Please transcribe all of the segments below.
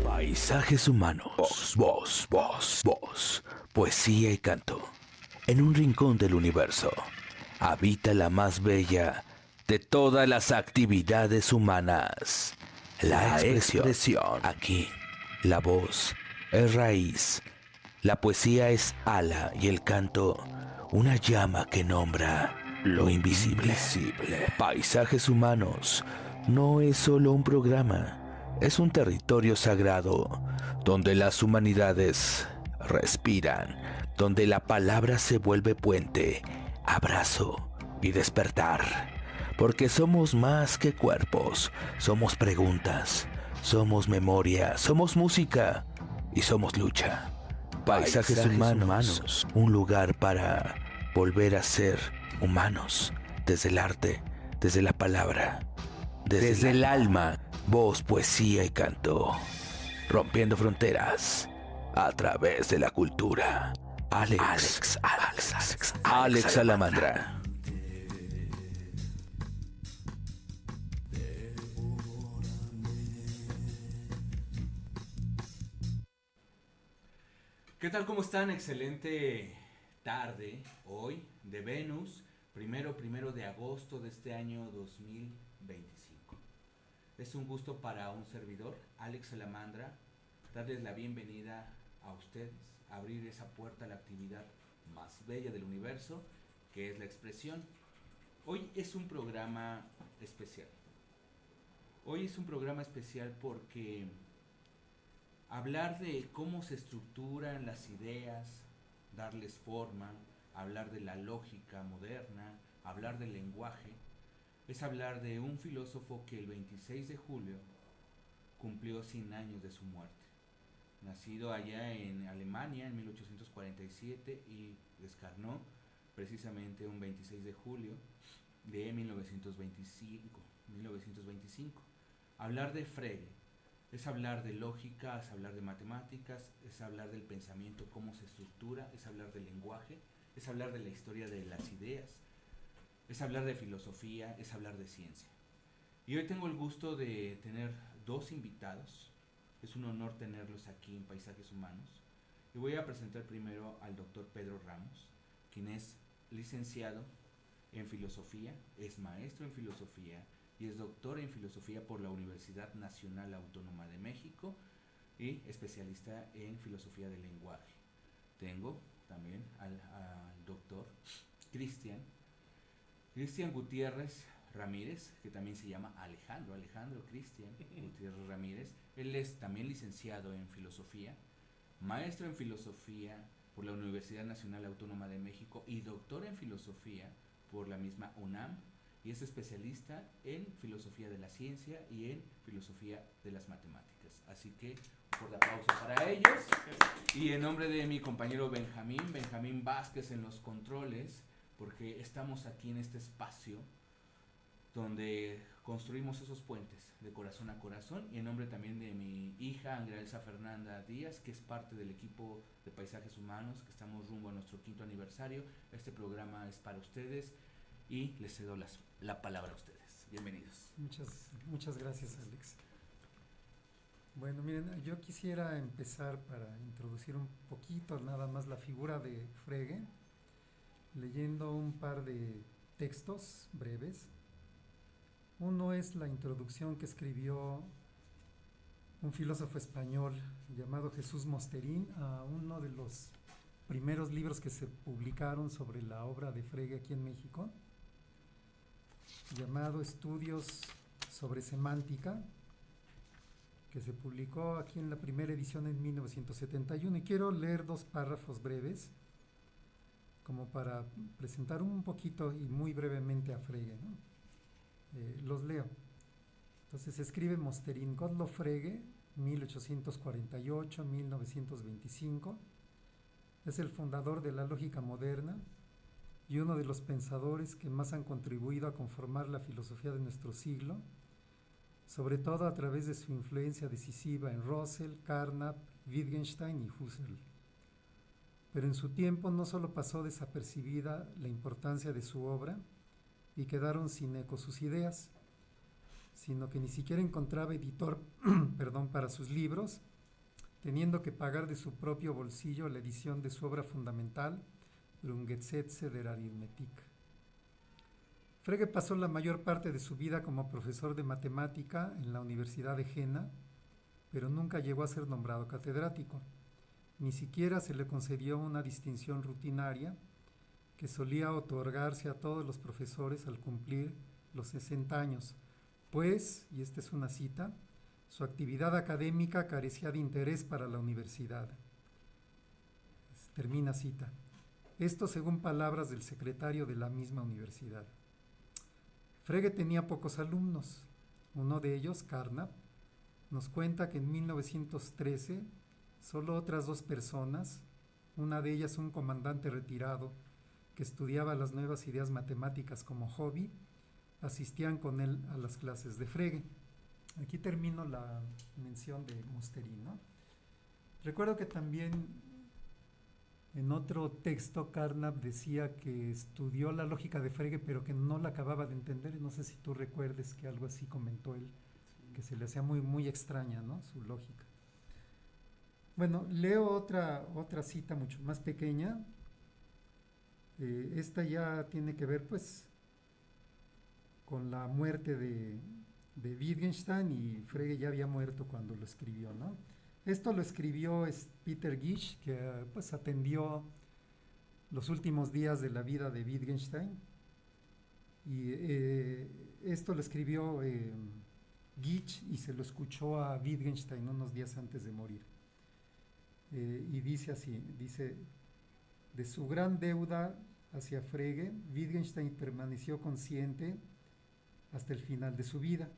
Paisajes humanos, voz, poesía y canto. En un rincón del universo habita la más bella de todas las actividades humanas, la expresión. Aquí, la voz es raíz, la poesía es ala y el canto una llama que nombra lo invisible. Paisajes humanos no es solo un programa. Es un territorio sagrado donde las humanidades respiran, donde la palabra se vuelve puente, abrazo y despertar. Porque somos más que cuerpos, somos preguntas, somos memoria, somos música y somos lucha. Paisajes humanos, un lugar para volver a ser humanos, desde el arte, desde la palabra, desde el alma. Voz, poesía y canto, rompiendo fronteras a través de la cultura. Alex Salamandra. ¿Qué tal? ¿Cómo están? Excelente tarde hoy de Venus, primero de agosto de este año 2025. Es un gusto para un servidor, Alex Salamandra, darles la bienvenida a ustedes, abrir esa puerta a la actividad más bella del universo, que es la expresión. Hoy es un programa especial. Hoy es un programa especial porque hablar de cómo se estructuran las ideas, darles forma, hablar de la lógica moderna, hablar del lenguaje, es hablar de un filósofo que el 26 de julio cumplió 100 años de su muerte. Nacido allá en Alemania en 1847 y descarnó precisamente un 26 de julio de 1925. Hablar de Frege es hablar de lógica, es hablar de matemáticas, es hablar del pensamiento, cómo se estructura, es hablar del lenguaje, es hablar de la historia de las ideas, es hablar de filosofía, es hablar de ciencia. Y hoy tengo el gusto de tener dos invitados. Es un honor tenerlos aquí en Paisajes Humanos. Y voy a presentar primero al doctor Pedro Ramos, quien es licenciado en filosofía, es maestro en filosofía y es doctor en filosofía por la Universidad Nacional Autónoma de México y especialista en filosofía del lenguaje. Tengo también al doctor Cristian Gutiérrez Ramírez, que también se llama Alejandro Cristian Gutiérrez Ramírez. Él es también licenciado en filosofía, maestro en filosofía por la Universidad Nacional Autónoma de México y doctor en filosofía por la misma UNAM, y es especialista en filosofía de la ciencia y en filosofía de las matemáticas. Así que un fuerte aplauso para ellos. Y en nombre de mi compañero Benjamín Vázquez en los controles, porque estamos aquí en este espacio donde construimos esos puentes de corazón a corazón, y en nombre también de mi hija Andrea Elsa Fernanda Díaz, que es parte del equipo de Paisajes Humanos, que estamos rumbo a nuestro 5º aniversario. Este programa es para ustedes y les cedo la palabra a ustedes. Bienvenidos. Muchas gracias, Alex. Bueno, miren, yo quisiera empezar para introducir un poquito nada más la figura de Frege, leyendo un par de textos breves. Uno es la introducción que escribió un filósofo español llamado Jesús Mosterín a uno de los primeros libros que se publicaron sobre la obra de Frege aquí en México. llamado Estudios sobre Semántica, que se publicó aquí en la primera edición en 1971. Y quiero leer 2 párrafos breves, como para presentar un poquito y muy brevemente a Frege, ¿no? Los leo. Entonces escribe Mosterin: Gottlob Frege, 1848-1925, es el fundador de la lógica moderna y uno de los pensadores que más han contribuido a conformar la filosofía de nuestro siglo, sobre todo a través de su influencia decisiva en Russell, Carnap, Wittgenstein y Husserl. Pero en su tiempo no solo pasó desapercibida la importancia de su obra y quedaron sin eco sus ideas, sino que ni siquiera encontraba editor para sus libros, teniendo que pagar de su propio bolsillo la edición de su obra fundamental, Grundgesetze der Arithmetik. Frege pasó la mayor parte de su vida como profesor de matemática en la Universidad de Jena, pero nunca llegó a ser nombrado catedrático. Ni siquiera se le concedió una distinción rutinaria que solía otorgarse a todos los profesores al cumplir los 60 años, pues, y esta es una cita, su actividad académica carecía de interés para la universidad. Termina cita. Esto según palabras del secretario de la misma universidad. Frege tenía pocos alumnos. Uno de ellos, Carnap, nos cuenta que en 1913 solo otras 2 personas, una de ellas un comandante retirado que estudiaba las nuevas ideas matemáticas como hobby, asistían con él a las clases de Frege. Aquí termino la mención de Mosterin, ¿no? Recuerdo que también en otro texto Carnap decía que estudió la lógica de Frege, pero que no la acababa de entender. No sé si tú recuerdes que algo así comentó él, que se le hacía muy, muy extraña, ¿no?, su lógica. Bueno, leo otra cita mucho más pequeña. Esta ya tiene que ver, pues, con la muerte de Wittgenstein, y Frege ya había muerto cuando lo escribió, ¿no? Esto lo escribió Peter Gish, que pues atendió los últimos días de la vida de Wittgenstein, y esto lo escribió Gish y se lo escuchó a Wittgenstein unos días antes de morir. Y dice así, dice: de su gran deuda hacia Frege, Wittgenstein permaneció consciente hasta el final de su vida.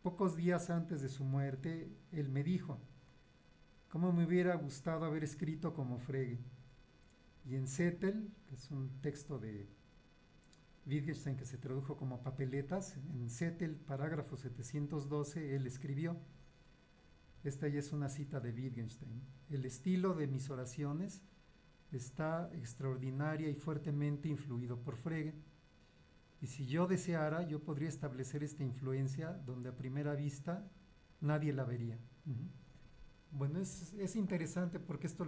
Pocos días antes de su muerte, él me dijo: ¿cómo me hubiera gustado haber escrito como Frege? Y en Zettel, que es un texto de Wittgenstein que se tradujo como papeletas, en Zettel, parágrafo 712, él escribió, esta ya es una cita de Wittgenstein: el estilo de mis oraciones está extraordinaria y fuertemente influido por Frege. Y si yo deseara, yo podría establecer esta influencia donde a primera vista nadie la vería. Bueno, es interesante porque esto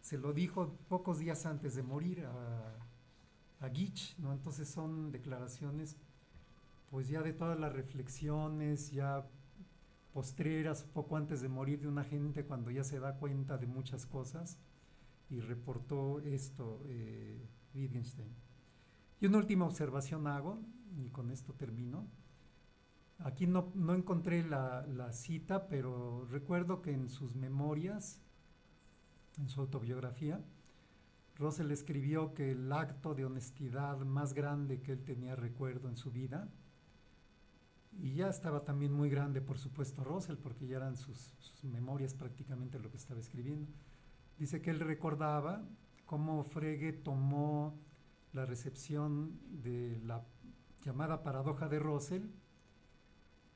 se lo dijo pocos días antes de morir a Gish, ¿no? Entonces son declaraciones, pues ya de todas las reflexiones, ya postreras, poco antes de morir, de una gente cuando ya se da cuenta de muchas cosas, y reportó esto Wittgenstein. Y una última observación hago, y con esto termino. Aquí no encontré la cita, pero recuerdo que en sus memorias, en su autobiografía, Russell escribió que el acto de honestidad más grande que él tenía recuerdo en su vida, y ya estaba también muy grande, por supuesto, Russell, porque ya eran sus memorias prácticamente lo que estaba escribiendo. Dice que él recordaba cómo Frege tomó la recepción de la llamada paradoja de Russell,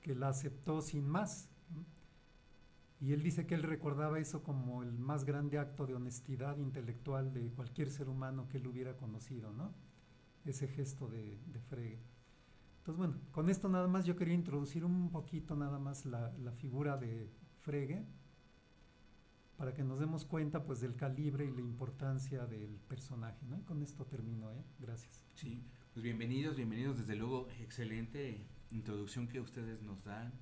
que la aceptó sin más. Y él dice que él recordaba eso como el más grande acto de honestidad intelectual de cualquier ser humano que él hubiera conocido, ¿no? Ese gesto de Frege. Entonces, bueno, con esto nada más yo quería introducir un poquito nada más la figura de Frege, para que nos demos cuenta, pues, del calibre y la importancia del personaje, ¿no? Y con esto termino, Gracias. Sí, pues bienvenidos, desde luego, excelente introducción que ustedes nos dan,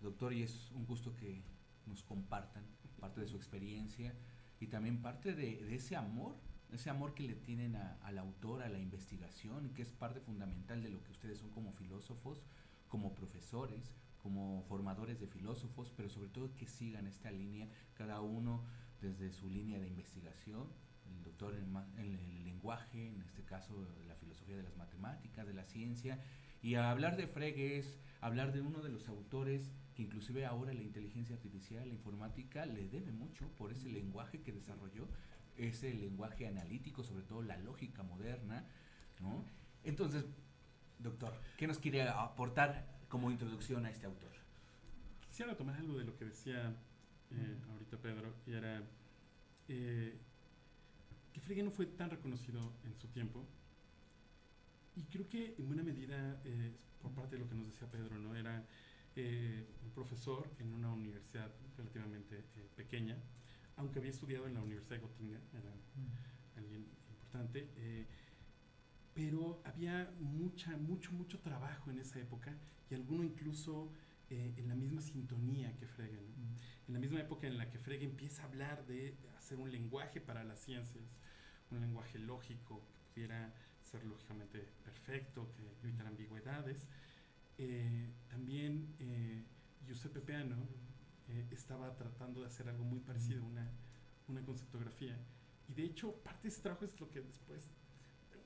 doctor, y es un gusto que nos compartan parte de su experiencia y también parte de ese amor ese amor que le tienen al autor, a la investigación, que es parte fundamental de lo que ustedes son como filósofos, como profesores, como formadores de filósofos, pero sobre todo que sigan esta línea, cada uno desde su línea de investigación, el doctor en el lenguaje, en este caso de la filosofía de las matemáticas, de la ciencia, y a hablar de Frege es hablar de uno de los autores que inclusive ahora la inteligencia artificial, la informática, le debe mucho por ese lenguaje que desarrolló, ese lenguaje analítico, sobre todo la lógica moderna, ¿no? Entonces, doctor, ¿qué nos quiere aportar como introducción a este autor? Quisiera tomar algo de lo que decía ahorita Pedro, y era que Frege no fue tan reconocido en su tiempo, y creo que en buena medida, por parte de lo que nos decía Pedro, ¿no? Era un profesor en una universidad relativamente pequeña, aunque había estudiado en la Universidad de Göttingen, era alguien importante, pero había mucho trabajo en esa época, y alguno incluso en la misma sintonía que Frege, ¿no? En la misma época en la que Frege empieza a hablar de hacer un lenguaje para las ciencias, un lenguaje lógico que pudiera ser lógicamente perfecto, que evitara ambigüedades. También Giuseppe Peano estaba tratando de hacer algo muy parecido, una conceptografía, y de hecho parte de ese trabajo es lo que después,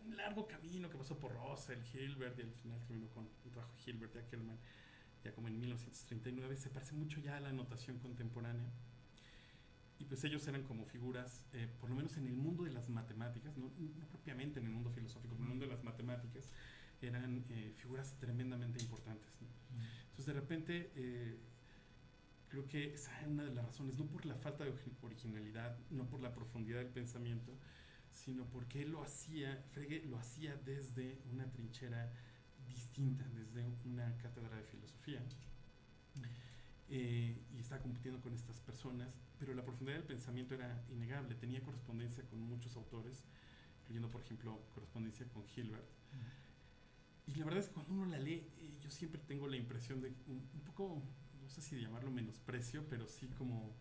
un largo camino que pasó por Russell, Hilbert, y al final terminó con un trabajo de Hilbert y Ackermann, ya como en 1939, se parece mucho ya a la notación contemporánea. Y pues ellos eran como figuras, por lo menos en el mundo de las matemáticas, no propiamente en el mundo filosófico, pero en el mundo de las matemáticas, eran figuras tremendamente importantes, ¿no? Entonces de repente creo que esa es una de las razones, no por la falta de originalidad, no por la profundidad del pensamiento, sino porque él Frege lo hacía desde una trinchera distinta, desde una cátedra de filosofía. Y estaba compitiendo con estas personas, pero la profundidad del pensamiento era innegable. Tenía correspondencia con muchos autores, incluyendo por ejemplo correspondencia con Hilbert. Y la verdad es que cuando uno la lee, yo siempre tengo la impresión de un poco, no sé si llamarlo menosprecio, pero sí como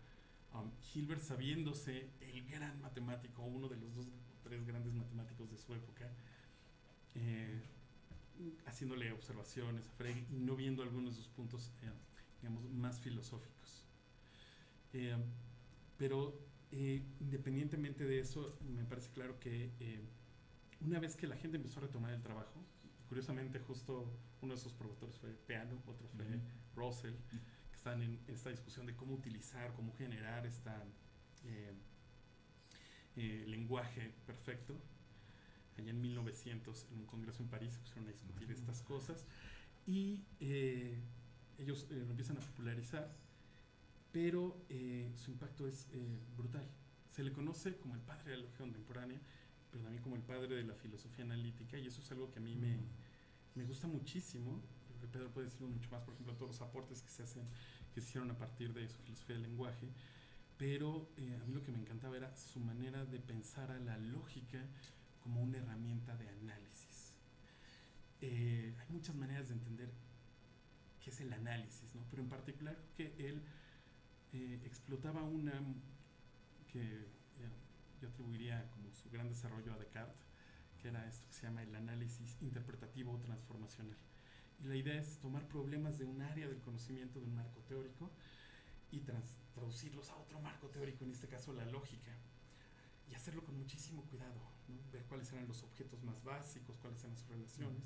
Hilbert sabiéndose el gran matemático, uno de los 2 o 3 grandes matemáticos de su época, haciéndole observaciones a Frege y no viendo algunos de sus puntos digamos, más filosóficos. Pero independientemente de eso, me parece claro que una vez que la gente empezó a retomar el trabajo, curiosamente justo uno de sus promotores fue Peano, otro fue Russell, que están en esta discusión de cómo utilizar, cómo generar esta lenguaje perfecto. Allá en 1900, en un congreso en París, se pusieron a discutir estas cosas, y ellos lo empiezan a popularizar, pero su impacto es brutal. Se le conoce como el padre de la lógica contemporánea, pero también como el padre de la filosofía analítica, y eso es algo que a mí me gusta muchísimo. Creo que Pedro puede decirlo mucho más, por ejemplo, todos los aportes que se hicieron a partir de su filosofía del lenguaje, pero a mí lo que me encantaba era su manera de pensar a la lógica como una herramienta de análisis. Hay muchas maneras de entender qué es el análisis, ¿no? Pero en particular que él explotaba una que yo atribuiría como su gran desarrollo a Descartes, que era esto que se llama el análisis interpretativo o transformacional. Y la idea es tomar problemas de un área del conocimiento, de un marco teórico, y traducirlos a otro marco teórico, en este caso la lógica, y hacerlo con muchísimo cuidado, ¿no? Ver cuáles eran los objetos más básicos, cuáles eran sus relaciones,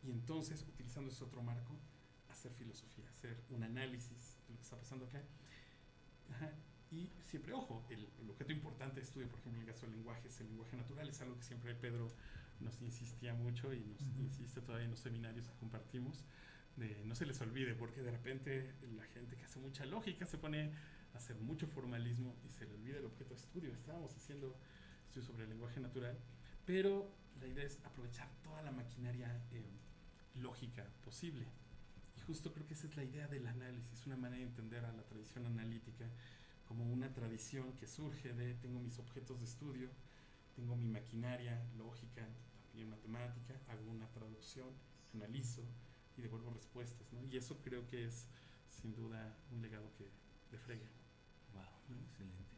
y entonces, utilizando ese otro marco, hacer filosofía, hacer un análisis de lo que está pasando acá. Ajá. Y siempre, ojo, el objeto importante de estudio, por ejemplo, en el caso del lenguaje, es el lenguaje natural, es algo que siempre Pedro nos insistía mucho y nos insiste todavía en los seminarios que compartimos, de no se les olvide, porque de repente la gente que hace mucha lógica se pone a hacer mucho formalismo y se le olvida el objeto de estudio. Estábamos haciendo estudio sobre el lenguaje natural, pero la idea es aprovechar toda la maquinaria lógica posible. Y justo creo que esa es la idea del análisis, una manera de entender a la tradición analítica como una tradición que surge de tengo mis objetos de estudio, tengo mi maquinaria lógica, también matemática, hago una traducción, analizo y devuelvo respuestas, ¿no? Y eso creo que es sin duda un legado de Frege. Wow, ¿no? Excelente.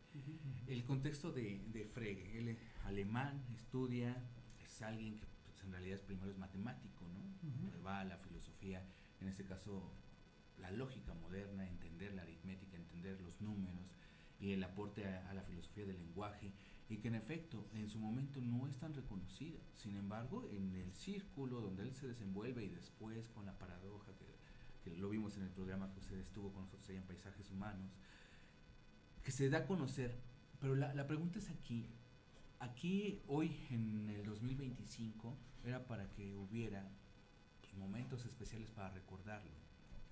El contexto de Frege, él es alemán, estudia, es alguien que pues, en realidad primero es matemático, ¿no? Va a la filosofía, en este caso la lógica moderna, entender la aritmética, entender los números y el aporte a la filosofía del lenguaje, y que en efecto en su momento no es tan reconocida. Sin embargo, en el círculo donde él se desenvuelve y después con la paradoja que lo vimos en el programa que usted estuvo con nosotros allá en Paisajes Humanos, que se da a conocer. Pero la pregunta es aquí hoy en el 2025 era para que hubiera pues, momentos especiales para recordarlo,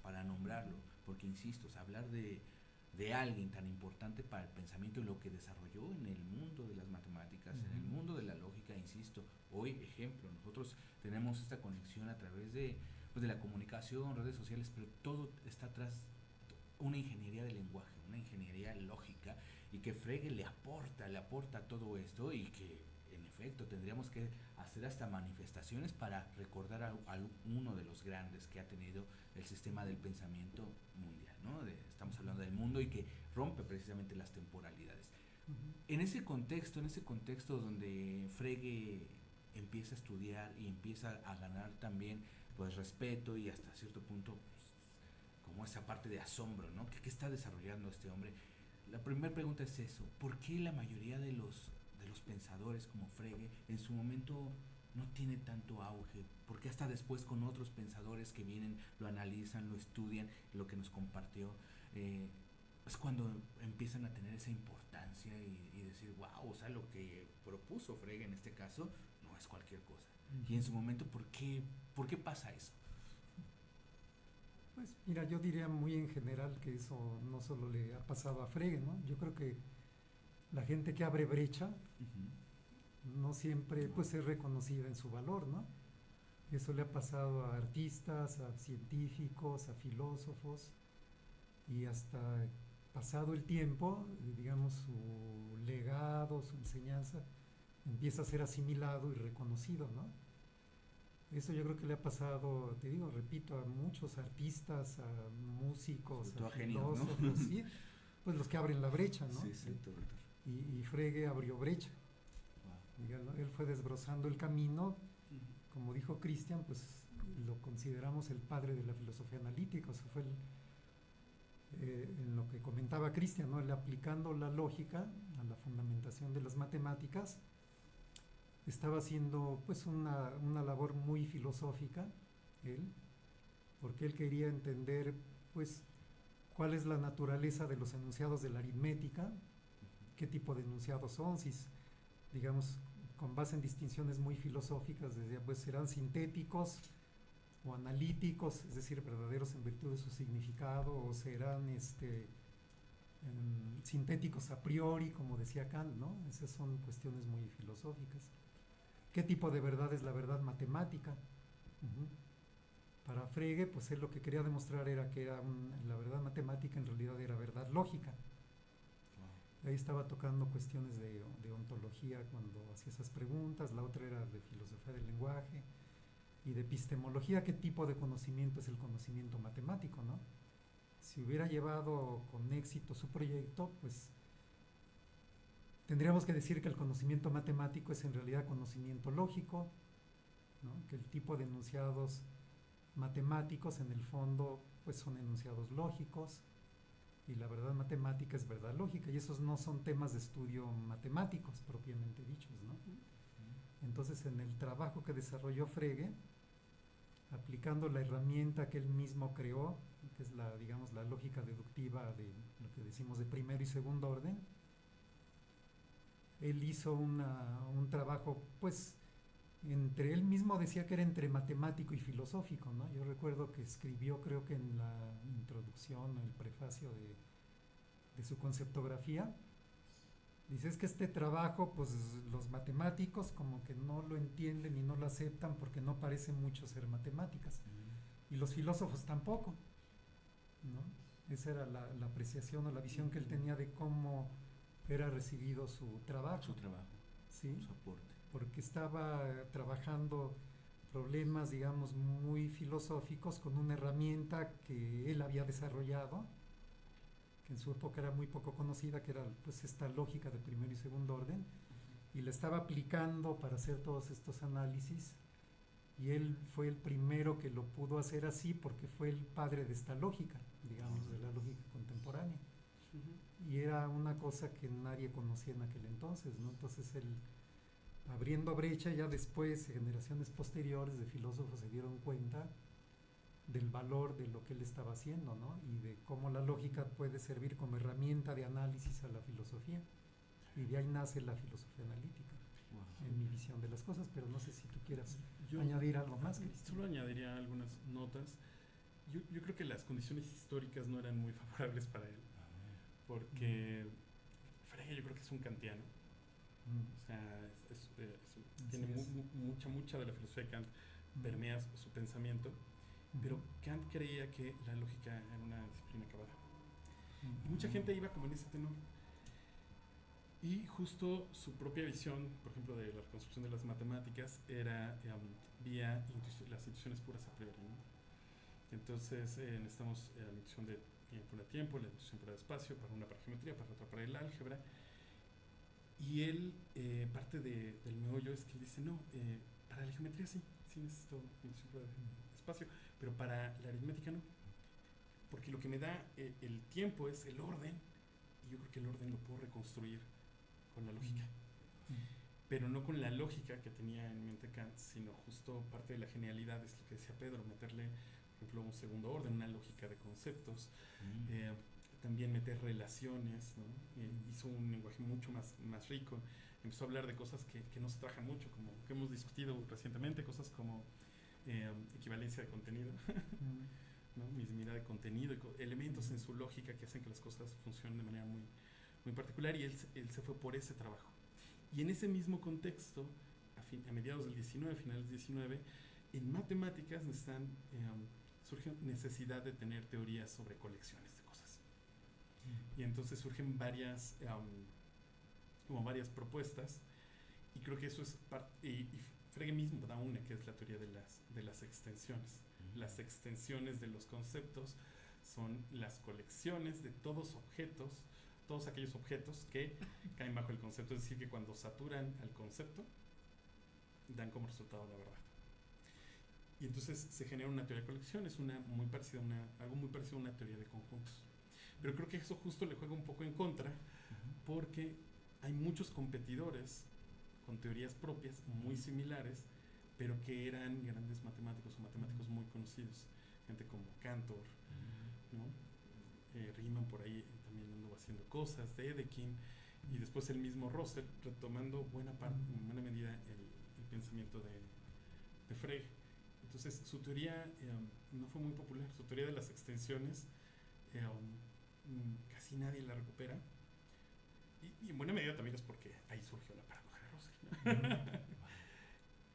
para nombrarlo, porque insisto, o sea, hablar de alguien tan importante para el pensamiento y lo que desarrolló en el mundo de las matemáticas, en el mundo de la lógica, insisto, hoy ejemplo, nosotros tenemos esta conexión a través pues, de la comunicación, redes sociales, pero todo está atrás una ingeniería del lenguaje, una ingeniería lógica, y que Frege le aporta todo esto, y que en efecto tendríamos que hacer hasta manifestaciones para recordar a uno de los grandes que ha tenido el sistema del pensamiento mundial, ¿no? Estamos hablando del mundo y que rompe precisamente las temporalidades. En ese contexto donde Frege empieza a estudiar y empieza a ganar también pues respeto y hasta cierto punto pues, como esa parte de asombro, ¿no? ¿Qué está desarrollando este hombre? La primera pregunta es eso, ¿por qué la mayoría de los pensadores como Frege en su momento no tiene tanto auge? ¿Por qué hasta después con otros pensadores que vienen, lo analizan, lo estudian, lo que nos compartió, es cuando empiezan a tener esa importancia y decir, wow, o sea, lo que propuso Frege en este caso no es cualquier cosa? Y en su momento, ¿por qué pasa eso? Pues mira, yo diría muy en general que eso no solo le ha pasado a Frege, ¿no? Yo creo que la gente que abre brecha no siempre pues es reconocida en su valor, ¿no? Eso le ha pasado a artistas, a científicos, a filósofos, y hasta pasado el tiempo, digamos, su legado, su enseñanza empieza a ser asimilado y reconocido, ¿no? Eso yo creo que le ha pasado, te digo, repito, a muchos artistas, a músicos, a filósofos, ¿no? ¿Sí? Pues los que abren la brecha, ¿no? Sí, sí, doctor. Y Frege abrió brecha. Wow. Digamos, él fue desbrozando el camino, como dijo Cristian, pues lo consideramos el padre de la filosofía analítica, o sea, fue en lo que comentaba Cristian, ¿no? Él aplicando la lógica a la fundamentación de las matemáticas, estaba haciendo pues una labor muy filosófica, él, porque él quería entender pues cuál es la naturaleza de los enunciados de la aritmética, qué tipo de enunciados son, si digamos con base en distinciones muy filosóficas, decía, pues serán sintéticos o analíticos, es decir, verdaderos en virtud de su significado, o serán sintéticos a priori, como decía Kant, ¿no? Esas son cuestiones muy filosóficas. ¿Qué tipo de verdad es la verdad matemática? Para Frege, pues él lo que quería demostrar era que la verdad matemática en realidad era verdad lógica. Ahí estaba tocando cuestiones de ontología cuando hacía esas preguntas, la otra era de filosofía del lenguaje y de epistemología, qué tipo de conocimiento es el conocimiento matemático, ¿no? Si hubiera llevado con éxito su proyecto, pues tendríamos que decir que el conocimiento matemático es en realidad conocimiento lógico, ¿no? Que el tipo de enunciados matemáticos en el fondo pues son enunciados lógicos, y la verdad matemática es verdad lógica, y esos no son temas de estudio matemáticos propiamente dichos, ¿no? Entonces, en el trabajo que desarrolló Frege, aplicando la herramienta que él mismo creó, que es la, digamos, la lógica deductiva de lo que decimos de primero y segundo orden, él hizo un trabajo, pues, entre él mismo decía que era entre matemático y filosófico, ¿no? Yo recuerdo que escribió, creo que en la introducción o el prefacio de su conceptografía, dice, es que este trabajo, pues los matemáticos como que no lo entienden y no lo aceptan porque no parece mucho ser matemáticas, y los filósofos tampoco, ¿no? Esa era la apreciación o la visión que él tenía de cómo era recibido su trabajo. Su trabajo, ¿sí? su aporte. Porque estaba trabajando problemas, digamos, muy filosóficos con una herramienta que él había desarrollado, que en su época era muy poco conocida, que era pues esta lógica de primero y segundo orden, y la estaba aplicando para hacer todos estos análisis, y él fue el primero que lo pudo hacer así porque fue el padre de esta lógica, digamos, de la lógica contemporánea. Y era una cosa que nadie conocía en aquel entonces, ¿no? Entonces él, abriendo brecha, ya después, generaciones posteriores de filósofos se dieron cuenta del valor de lo que él estaba haciendo, ¿no? Y de cómo la lógica puede servir como herramienta de análisis a la filosofía. Y de ahí nace la filosofía analítica, en mi visión de las cosas, pero no sé si tú quieras añadir algo más, Cristian. Solo añadiría algunas notas. Yo creo que las condiciones históricas no eran muy favorables para él, porque Frege yo creo que es un kantiano. O sea, tiene mucha de la filosofía de Kant, permea su pensamiento, pero Kant creía que la lógica era una disciplina acabada. Y mucha gente iba como en ese tenor. Y justo su propia visión, por ejemplo, de la reconstrucción de las matemáticas, era vía las intuiciones puras a priori, ¿no? Entonces necesitamos la intuición de tiempo a tiempo, la intuición para el espacio, para una para geometría, para otra para el álgebra. Y él, parte del meollo es que él dice, no, para la geometría sí necesito intuición para el espacio, pero para la aritmética no. Porque lo que me da el tiempo es el orden, y yo creo que el orden lo puedo reconstruir con la lógica. Pero no con la lógica que tenía en mente Kant, sino justo parte de la genialidad, es lo que decía Pedro, meterle, por ejemplo, un segundo orden, una lógica de conceptos, también meter relaciones, ¿no? Hizo un lenguaje mucho más rico, empezó a hablar de cosas que nos trajan mucho, como que hemos discutido recientemente, cosas como equivalencia de contenido, ¿no? Mismidad de contenido, elementos en su lógica que hacen que las cosas funcionen de manera muy particular, y él se fue por ese trabajo. Y en ese mismo contexto, a mediados del 19, finales del 19, en matemáticas surge necesidad de tener teorías sobre colecciones de cosas. Y entonces surgen varias propuestas, y creo que eso es y Frege mismo da una, que es la teoría de las extensiones. Las extensiones de los conceptos son las colecciones de todos aquellos objetos que caen bajo el concepto, es decir, que cuando saturan al concepto, dan como resultado la verdad. Y entonces se genera una teoría de colecciones, algo muy parecido a una teoría de conjuntos. Pero creo que eso justo le juega un poco en contra, porque hay muchos competidores con teorías propias muy similares, pero que eran grandes matemáticos o matemáticos muy conocidos. Gente como Cantor, ¿no? Riemann por ahí también anduvo haciendo cosas, Dedekind, y después el mismo Russell retomando en buena medida el pensamiento de Frege. Entonces su teoría no fue muy popular, su teoría de las extensiones casi nadie la recupera, y en buena medida también es porque ahí surgió la paradoja de Russell.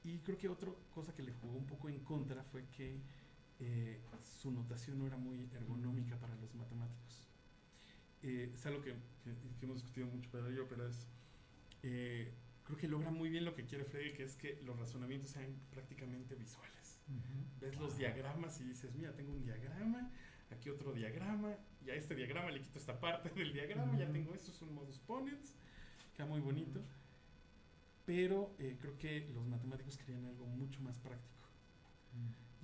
Y creo que otra cosa que le jugó un poco en contra fue que su notación no era muy ergonómica para los matemáticos. Es algo que hemos discutido mucho Pedro y yo, pero creo que logra muy bien lo que quiere Frege, que es que los razonamientos sean prácticamente visuales. Ves los diagramas y dices, mira, tengo un diagrama, aquí otro diagrama, y a este diagrama le quito esta parte del diagrama, ya tengo esto, es un modus ponens, queda muy bonito. Pero creo que los matemáticos querían algo mucho más práctico.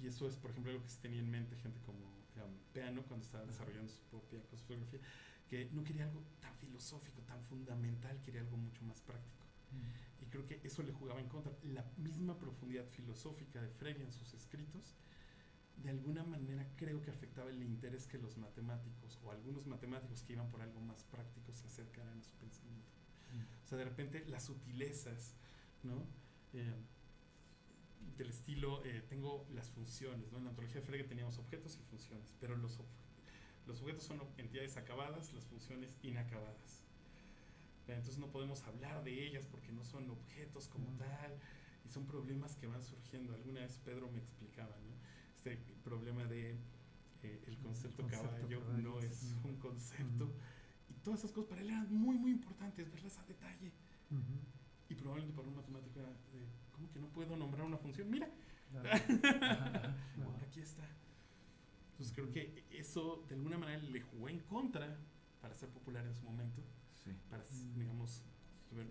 Y eso es, por ejemplo, algo que se tenía en mente gente como Peano cuando estaba desarrollando su propia cosmografía, que no quería algo tan filosófico, tan fundamental, quería algo mucho más práctico. Y creo que eso le jugaba en contra. La misma profundidad filosófica de Frege en sus escritos, de alguna manera creo que afectaba el interés que los matemáticos, o algunos matemáticos que iban por algo más práctico, se acercaran a su pensamiento. O sea, de repente las sutilezas, ¿no? Del estilo, tengo las funciones, ¿no? En la ontología de Frege teníamos objetos y funciones, pero los objetos son entidades acabadas, las funciones inacabadas. Entonces no podemos hablar de ellas porque no son objetos como tal, y son problemas que van surgiendo. Alguna vez Pedro me explicaba, ¿no? Este problema de el concepto caballo no es un concepto, y todas esas cosas para él eran muy muy importantes, verlas a detalle. Y probablemente para un matemático era ¿cómo que no puedo nombrar una función? Mira, aquí está. Entonces creo que eso de alguna manera le jugó en contra para ser popular en su momento, Sí. para, digamos,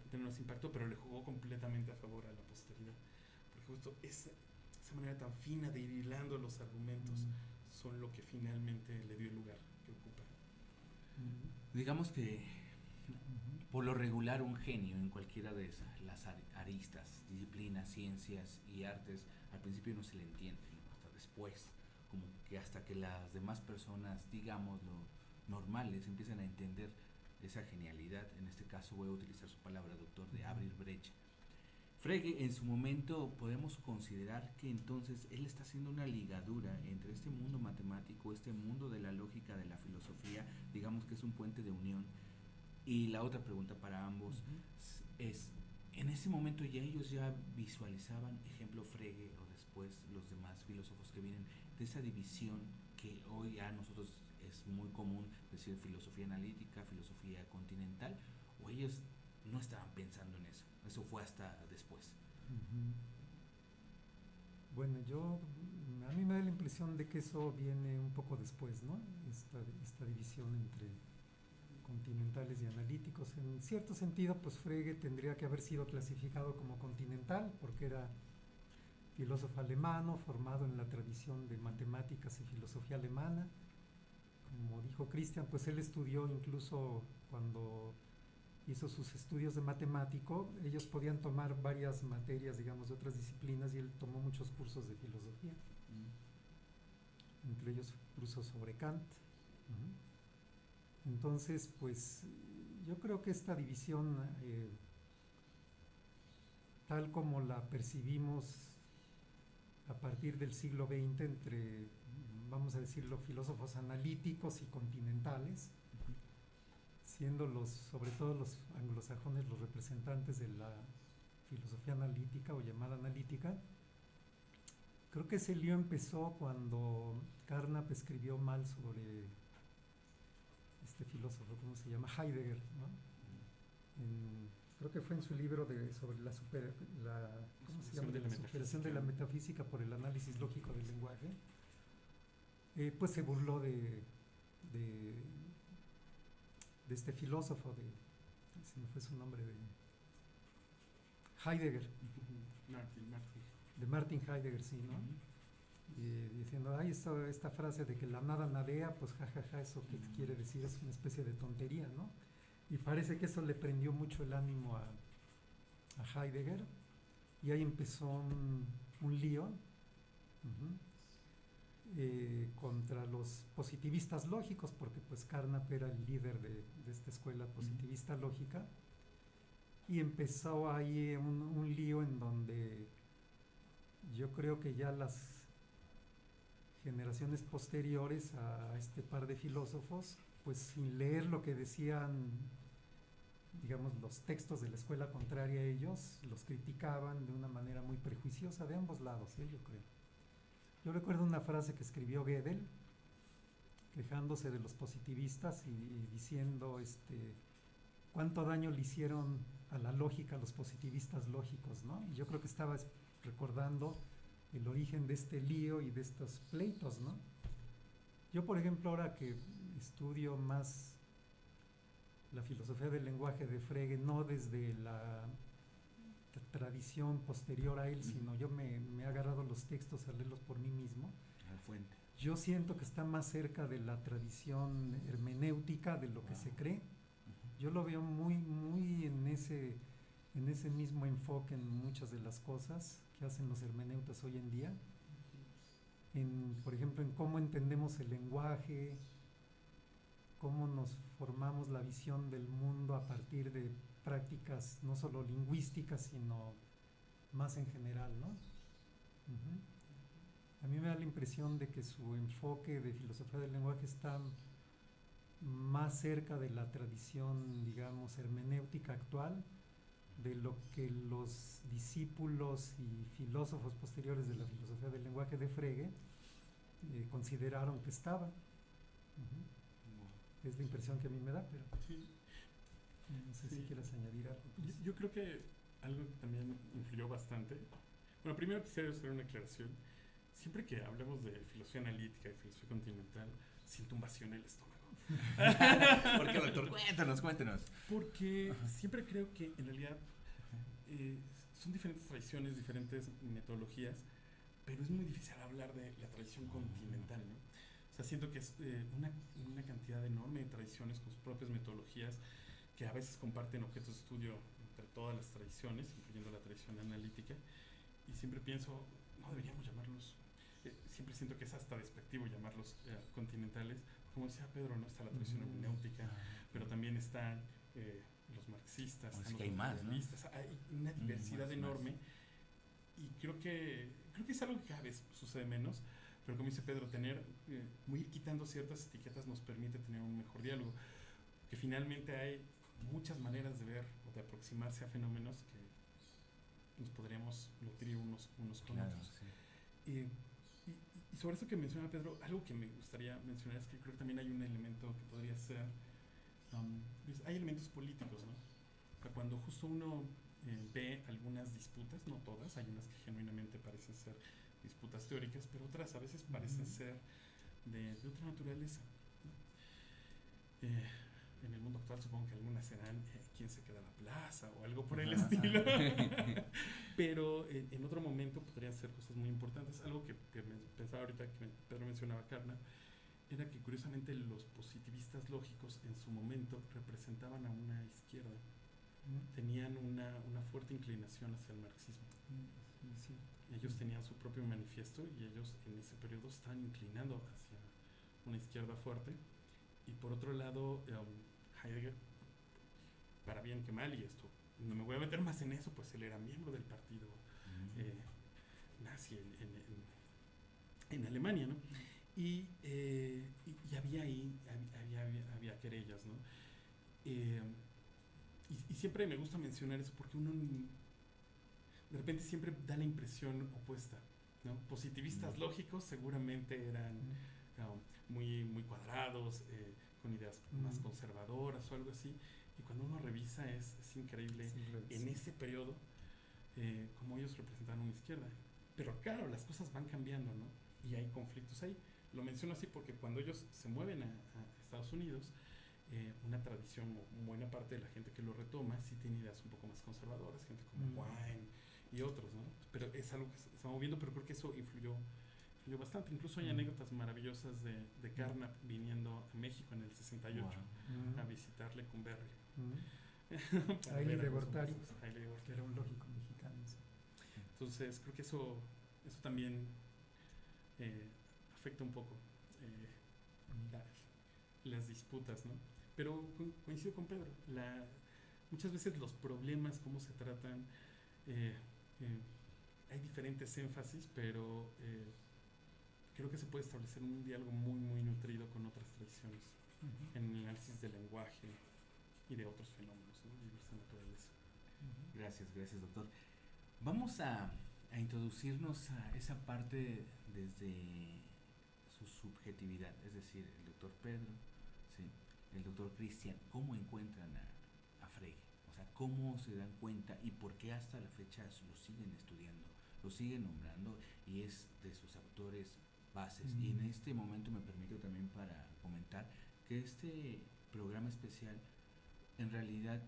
tener más impacto, pero le jugó completamente a favor a la posteridad. Porque justo esa manera tan fina de ir hilando los argumentos son lo que finalmente le dio el lugar que ocupa. Digamos que por lo regular un genio en cualquiera de esas, las aristas, disciplinas, ciencias y artes, al principio no se le entiende, ¿no? Hasta después, como que hasta que las demás personas, digámoslo, normales, empiezan a entender esa genialidad. En este caso voy a utilizar su palabra, doctor, de abrir brecha. Frege, en su momento podemos considerar que entonces él está haciendo una ligadura entre este mundo matemático, este mundo de la lógica, de la filosofía, digamos que es un puente de unión. Y la otra pregunta para ambos es, en ese momento ya ellos ya visualizaban, ejemplo Frege o después los demás filósofos que vienen, de esa división que hoy a nosotros es muy común decir filosofía analítica, filosofía continental, o ellos no estaban pensando en eso, eso fue hasta después. Bueno, a mí me da la impresión de que eso viene un poco después, ¿no? Esta división entre continentales y analíticos. En cierto sentido, pues Frege tendría que haber sido clasificado como continental, porque era filósofo alemano, formado en la tradición de matemáticas y filosofía alemana. Como dijo Christian, pues él estudió incluso cuando hizo sus estudios de matemático, ellos podían tomar varias materias, digamos, de otras disciplinas, y él tomó muchos cursos de filosofía, entre ellos cursos sobre Kant. Entonces, pues yo creo que esta división, tal como la percibimos a partir del siglo XX entre, vamos a decirlo, filósofos analíticos y continentales, siendo sobre todo los anglosajones los representantes de la filosofía analítica o llamada analítica. Creo que ese lío empezó cuando Carnap escribió mal sobre este filósofo, ¿cómo se llama? Heidegger, ¿no? Creo que fue en su libro sobre la superación de la metafísica por el análisis lógico del lenguaje. Pues se burló de este filósofo, se me fue su nombre, de Heidegger. De Martin Heidegger, sí, ¿no? Diciendo, ay, esta frase de que la nada nadea, pues jajaja, eso que quiere decir es una especie de tontería, ¿no? Y parece que eso le prendió mucho el ánimo a Heidegger, y ahí empezó un lío contra los positivistas lógicos, porque pues Carnap era el líder de esta escuela positivista lógica, y empezó ahí un lío en donde yo creo que ya las generaciones posteriores a este par de filósofos, pues sin leer lo que decían, digamos, los textos de la escuela contraria a ellos, los criticaban de una manera muy prejuiciosa de ambos lados, yo creo. Yo recuerdo una frase que escribió Gödel, quejándose de los positivistas y diciendo cuánto daño le hicieron a la lógica los positivistas lógicos, ¿no? Y yo creo que estaba recordando el origen de este lío y de estos pleitos, ¿no? Yo, por ejemplo, ahora que estudio más la filosofía del lenguaje de Frege, no desde la tradición posterior a él, sino yo me he agarrado los textos a leerlos por mí mismo. La fuente. Yo siento que está más cerca de la tradición hermenéutica de lo que se cree. Yo lo veo muy en ese mismo enfoque en muchas de las cosas que hacen los hermeneutas hoy en día. Por ejemplo, en cómo entendemos el lenguaje, cómo nos formamos la visión del mundo a partir de prácticas no solo lingüísticas, sino más en general, ¿no? A mí me da la impresión de que su enfoque de filosofía del lenguaje está más cerca de la tradición, digamos, hermenéutica actual, de lo que los discípulos y filósofos posteriores de la filosofía del lenguaje de Frege consideraron que estaba. Es la impresión que a mí me da, pero sí. No sé si quieras añadir algo. Yo creo que algo que también influyó bastante. Bueno, primero quisiera hacer una aclaración. siempre que hablamos de filosofía analítica y filosofía continental, siento un vacío en el estómago. ¿Por qué, doctor? Cuéntanos. Porque siempre creo que en realidad son diferentes tradiciones, diferentes metodologías, pero es muy difícil hablar de la tradición continental, ¿no? O sea, siento que es una cantidad enorme de tradiciones con sus propias metodologías que a veces comparten objetos de estudio entre todas las tradiciones, incluyendo la tradición analítica, y siempre pienso, no deberíamos llamarlos, siempre siento que es hasta despectivo llamarlos continentales. Como decía Pedro, ¿no? Está la tradición hermenéutica, pero también están los marxistas, Es están que los hay más, ¿no? materialistas, hay una diversidad enorme, y creo que es algo que cada vez sucede menos, pero como dice Pedro, ir quitando ciertas etiquetas nos permite tener un mejor diálogo, que finalmente hay muchas maneras de ver o de aproximarse a fenómenos que nos podríamos nutrir unos con otros. Sí. Y sobre eso que menciona Pedro, algo que me gustaría mencionar es que creo que también hay un elemento que podría ser, pues hay elementos políticos, ¿no? O sea, cuando justo uno ve algunas disputas, no todas, hay unas que genuinamente parecen ser disputas teóricas, pero otras a veces parecen ser de otra naturaleza, ¿no? En el mundo actual supongo que algunas serán quién se queda a la plaza o algo por el estilo. Pero en otro momento podrían ser cosas muy importantes. Algo que pensaba ahorita que Pedro mencionaba, Carna, era que curiosamente los positivistas lógicos en su momento representaban a una izquierda. Tenían una fuerte inclinación hacia el marxismo. Sí. Ellos tenían su propio manifiesto y ellos en ese periodo estaban inclinando hacia una izquierda fuerte. Y por otro lado, Heidegger, para bien que mal, y esto no me voy a meter más en eso, pues él era miembro del partido nazi en Alemania, ¿no? Y había ahí había querellas, ¿no? Y siempre me gusta mencionar eso porque uno de repente siempre da la impresión opuesta, ¿no? Positivistas lógicos seguramente eran muy, muy cuadrados, con ideas más conservadoras o algo así, y cuando uno revisa es increíble en ese periodo como ellos representaban una izquierda. Pero claro, las cosas van cambiando, ¿no? Y hay conflictos ahí. Lo menciono así porque cuando ellos se mueven a Estados Unidos, una tradición, o buena parte de la gente que lo retoma, sí tiene ideas un poco más conservadoras, gente como Wine y otros, ¿no? Pero es algo que se está moviendo, pero creo que eso influyó bastante. Incluso hay anécdotas maravillosas de Carnap viniendo a México en el 68 a visitarle con Berry. Aile de Gortari, Aile de Gortari, que era un lógico mexicano. Sí. Entonces creo que eso también afecta un poco las disputas, ¿no? Pero coincido con Pedro, muchas veces los problemas, cómo se tratan, hay diferentes énfasis, pero creo que se puede establecer un diálogo muy, muy nutrido con otras tradiciones en el análisis del lenguaje y de otros fenómenos, ¿no? De diversa naturaleza. Gracias, doctor. Vamos a introducirnos a esa parte desde su subjetividad, es decir, el doctor Pedro, ¿sí? El doctor Cristian, ¿cómo encuentran a Frege? O sea, ¿cómo se dan cuenta y por qué hasta la fecha lo siguen estudiando, lo siguen nombrando y es de sus autores bases? Y en este momento me permito también para comentar que este programa especial en realidad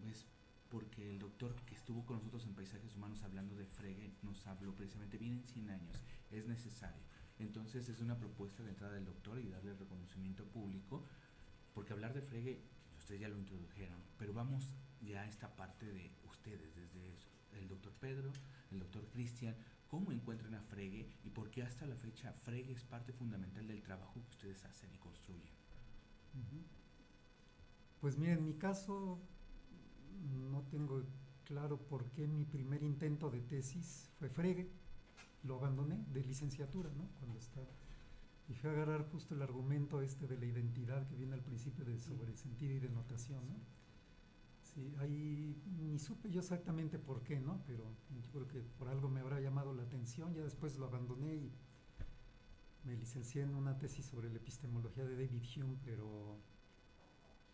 es porque el doctor que estuvo con nosotros en Paisajes Humanos hablando de Frege nos habló precisamente, vienen 100 años, es necesario. Entonces es una propuesta de entrada del doctor y darle reconocimiento público, porque hablar de Frege, ustedes ya lo introdujeron, pero vamos ya a esta parte de ustedes, desde el doctor Pedro, el doctor Cristian, ¿cómo encuentran a Frege y por qué hasta la fecha Frege es parte fundamental del trabajo que ustedes hacen y construyen? Pues mira, en mi caso no tengo claro por qué mi primer intento de tesis fue Frege. Lo abandoné de licenciatura, ¿no? Cuando estaba. Y fui a agarrar justo el argumento de la identidad que viene al principio de sobre sentido y denotación, ¿no? Sí, ahí ni supe yo exactamente por qué, ¿no? Pero yo creo que por algo me habrá llamado la atención. Ya después lo abandoné y me licencié en una tesis sobre la epistemología de David Hume, pero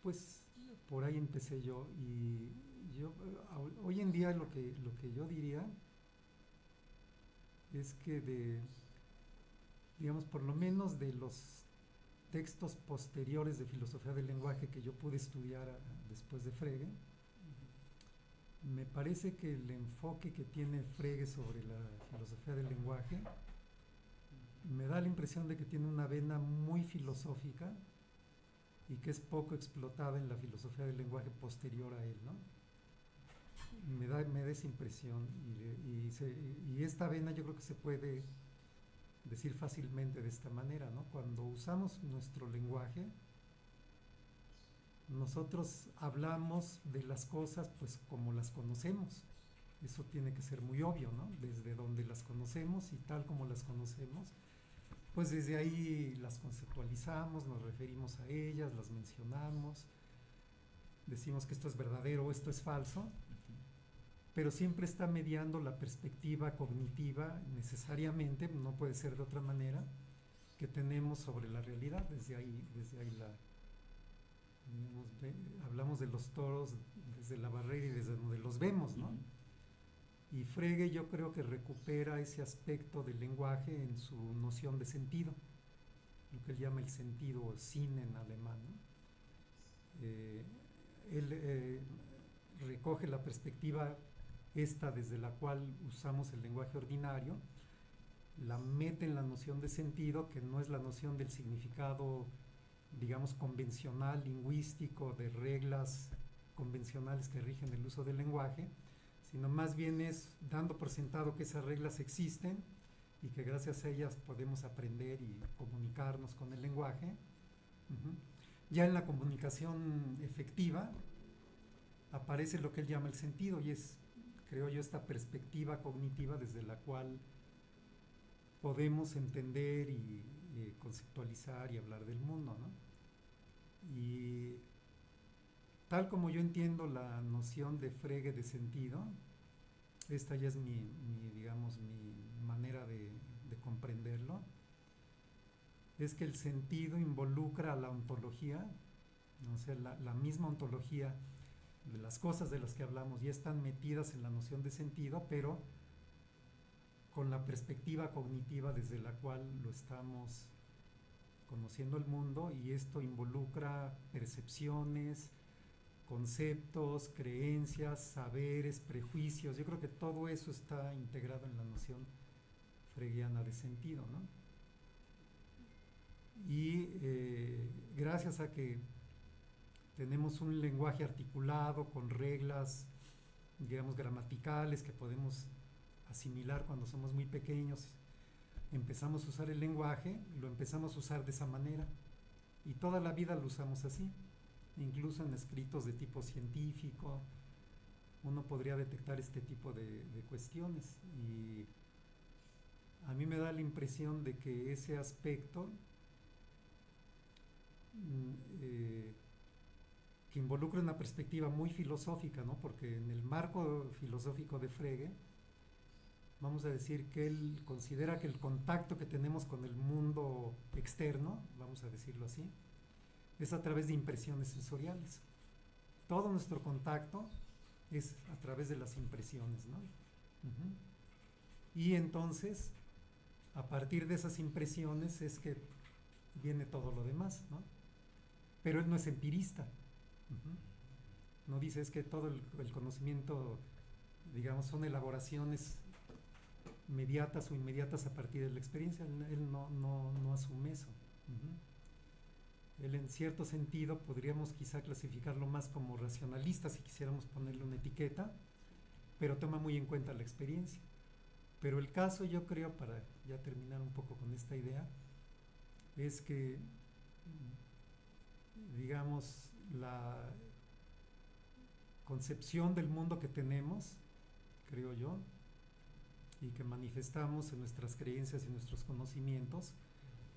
pues por ahí empecé yo. Y yo hoy en día lo que yo diría es que digamos, por lo menos de los textos posteriores de filosofía del lenguaje que yo pude estudiar después de Frege, me parece que el enfoque que tiene Frege sobre la filosofía del lenguaje me da la impresión de que tiene una vena muy filosófica y que es poco explotada en la filosofía del lenguaje posterior a él, ¿no? Me da esa impresión y esta vena yo creo que se puede decir fácilmente de esta manera, ¿no? Cuando usamos nuestro lenguaje, nosotros hablamos de las cosas pues como las conocemos. Eso tiene que ser muy obvio, ¿no? Desde donde las conocemos y tal como las conocemos, pues desde ahí las conceptualizamos, nos referimos a ellas, las mencionamos, decimos que esto es verdadero o esto es falso, pero siempre está mediando la perspectiva cognitiva necesariamente, no puede ser de otra manera, que tenemos sobre la realidad. Desde ahí digamos, hablamos de los toros desde la barrera y desde donde los vemos, ¿no? Y Frege yo creo que recupera ese aspecto del lenguaje en su noción de sentido, lo que él llama el sentido o Sinn en alemán, ¿no? Él recoge la perspectiva esta desde la cual usamos el lenguaje ordinario, la mete en la noción de sentido, que no es la noción del significado, digamos, convencional, lingüístico, de reglas convencionales que rigen el uso del lenguaje, sino más bien es dando por sentado que esas reglas existen y que gracias a ellas podemos aprender y comunicarnos con el lenguaje. Ya en la comunicación efectiva aparece lo que él llama el sentido y es, creo yo, esta perspectiva cognitiva desde la cual podemos entender y conceptualizar y hablar del mundo, ¿no? Y tal como yo entiendo la noción de Frege de sentido, esta ya es digamos, mi manera de comprenderlo, es que el sentido involucra a la ontología, ¿no? O sea, la misma ontología de las cosas de las que hablamos ya están metidas en la noción de sentido, pero con la perspectiva cognitiva desde la cual lo estamos conociendo el mundo, y esto involucra percepciones, conceptos, creencias, saberes, prejuicios. Yo creo que todo eso está integrado en la noción fregiana de sentido, ¿no? Y gracias a que tenemos un lenguaje articulado con reglas, digamos, gramaticales que podemos asimilar cuando somos muy pequeños, empezamos a usar el lenguaje, lo empezamos a usar de esa manera y toda la vida lo usamos así. Incluso en escritos de tipo científico uno podría detectar este tipo de cuestiones, y a mí me da la impresión de que ese aspecto que involucra una perspectiva muy filosófica, ¿no? Porque en el marco filosófico de Frege vamos a decir que él considera que el contacto que tenemos con el mundo externo, vamos a decirlo así, es a través de impresiones sensoriales. Todo nuestro contacto es a través de las impresiones, ¿no? Y entonces, a partir de esas impresiones es que viene todo lo demás, ¿no? Pero él no es empirista. No dice es que todo el conocimiento, digamos, son elaboraciones mediatas o inmediatas a partir de la experiencia. Él no asume eso. Él, en cierto sentido, podríamos quizá clasificarlo más como racionalista si quisiéramos ponerle una etiqueta, pero toma muy en cuenta la experiencia. Pero el caso, yo creo, para ya terminar un poco con esta idea, es que, digamos, la concepción del mundo que tenemos, creo yo, y que manifestamos en nuestras creencias y nuestros conocimientos,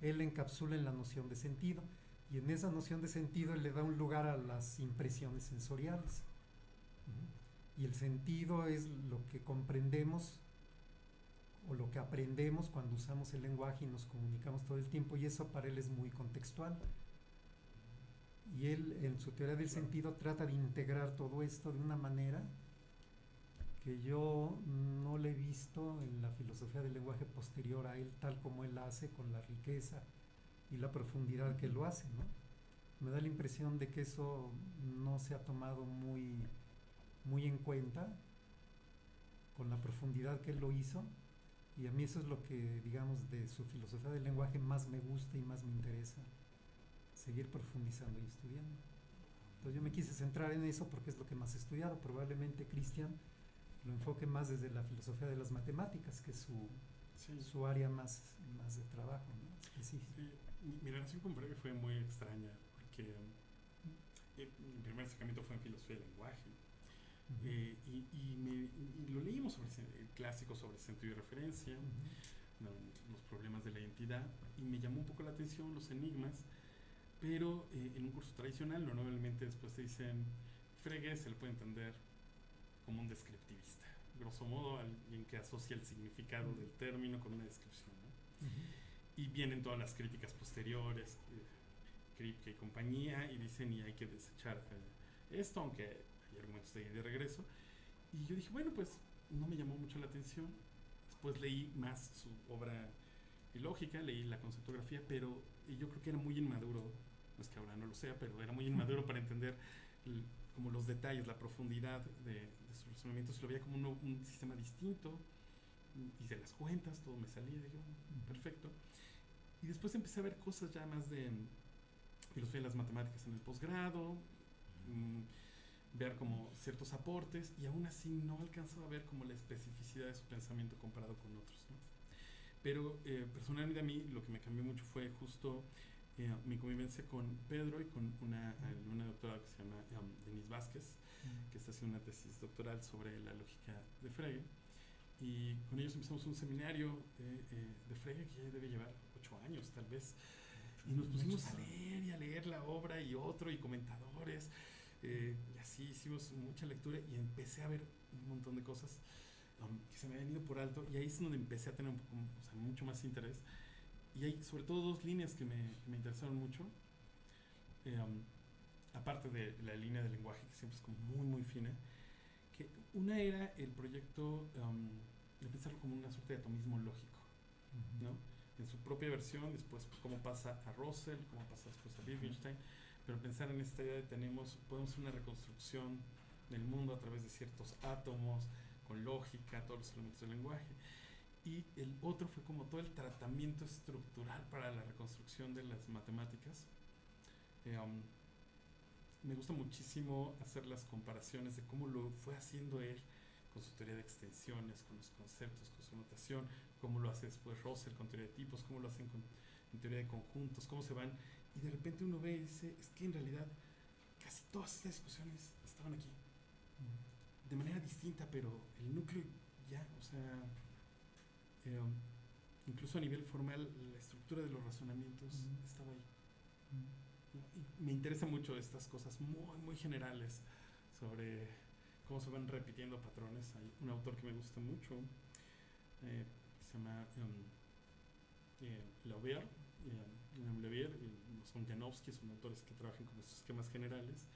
él encapsula en la noción de sentido. Y en esa noción de sentido él le da un lugar a las impresiones sensoriales. Y el sentido es lo que comprendemos o lo que aprendemos cuando usamos el lenguaje y nos comunicamos todo el tiempo, y eso para él es muy contextual. Y él, en su teoría del sentido, trata de integrar todo esto de una manera que yo no le he visto en la filosofía del lenguaje posterior a él, tal como él la hace, con la riqueza y la profundidad que lo hace, ¿no? Me da la impresión de que eso no se ha tomado muy en cuenta con la profundidad que él lo hizo, y a mí eso es lo que, digamos, de su filosofía del lenguaje más me gusta y más me interesa seguir profundizando y estudiando. Entonces yo me quise centrar en eso porque es lo que más he estudiado. Probablemente Cristian lo enfoque más desde la filosofía de las matemáticas, que es su área más de trabajo, ¿no? Específica. Sí, mi relación con Frege fue muy extraña, porque mi primer acercamiento fue en filosofía del lenguaje. Uh-huh. Y lo leímos sobre el clásico sobre sentido y referencia, Uh-huh. ¿no? Los problemas de la identidad, y me llamó un poco la atención los enigmas, pero en un curso tradicional normalmente después te dicen Frege se le puede entender como un descriptivista, grosso modo alguien que asocia el significado del término con una descripción, ¿no? Uh-huh. Y vienen todas las críticas posteriores, Kripke y compañía, y dicen y hay que desechar esto, aunque hay argumentos de regreso. Y yo dije, bueno, pues no me llamó mucho la atención. Después leí más su obra lógica, leí la conceptografía, pero yo creo que era muy inmaduro, no es que ahora no lo sea, pero era muy inmaduro para entender como los detalles, la profundidad de sus razonamientos. Lo veía como un sistema distinto, hice las cuentas, todo me salía, digo, perfecto. Y después empecé a ver cosas ya más de filosofía de las matemáticas en el posgrado, ver como ciertos aportes, y aún así no alcanzaba a ver como la especificidad de su pensamiento comparado con otros, ¿no? Pero personalmente a mí lo que me cambió mucho fue justo mi convivencia con Pedro y con una doctora que se llama Denise Vázquez, que está haciendo una tesis doctoral sobre la lógica de Frege, y con ellos empezamos un seminario de Frege que ya debe llevar 8 años tal vez, y nos pusimos a leer y a leer la obra y otro y comentadores, y así hicimos mucha lectura y empecé a ver un montón de cosas que se me habían ido por alto, y ahí es donde empecé a tener un poco, o sea, mucho más interés. Y hay sobre todo dos líneas que me interesaron mucho, aparte de la línea del lenguaje, que siempre es como muy fina, que una era el proyecto de pensarlo como una suerte de atomismo lógico, ¿no? En su propia versión, después pues, cómo pasa a Russell, cómo pasa después a Wittgenstein, pero pensar en esta idea de podemos hacer una reconstrucción del mundo a través de ciertos átomos, con lógica, todos los elementos del lenguaje. Y el otro fue como todo el tratamiento estructural para la reconstrucción de las matemáticas. Me gusta muchísimo hacer las comparaciones de cómo lo fue haciendo él con su teoría de extensiones, con los conceptos, con su notación, cómo lo hace después Russell con teoría de tipos, cómo lo hacen en teoría de conjuntos, cómo se van, y de repente uno ve y dice, es que en realidad casi todas estas discusiones estaban aquí, de manera distinta, pero el núcleo ya, o sea, incluso a nivel formal, la estructura de los razonamientos estaba ahí. Y me interesan mucho estas cosas muy generales sobre cómo se van repitiendo patrones. Hay un autor que me gusta mucho, que se llama Lauvier, son Janowski, son autores que trabajan con estos esquemas generales.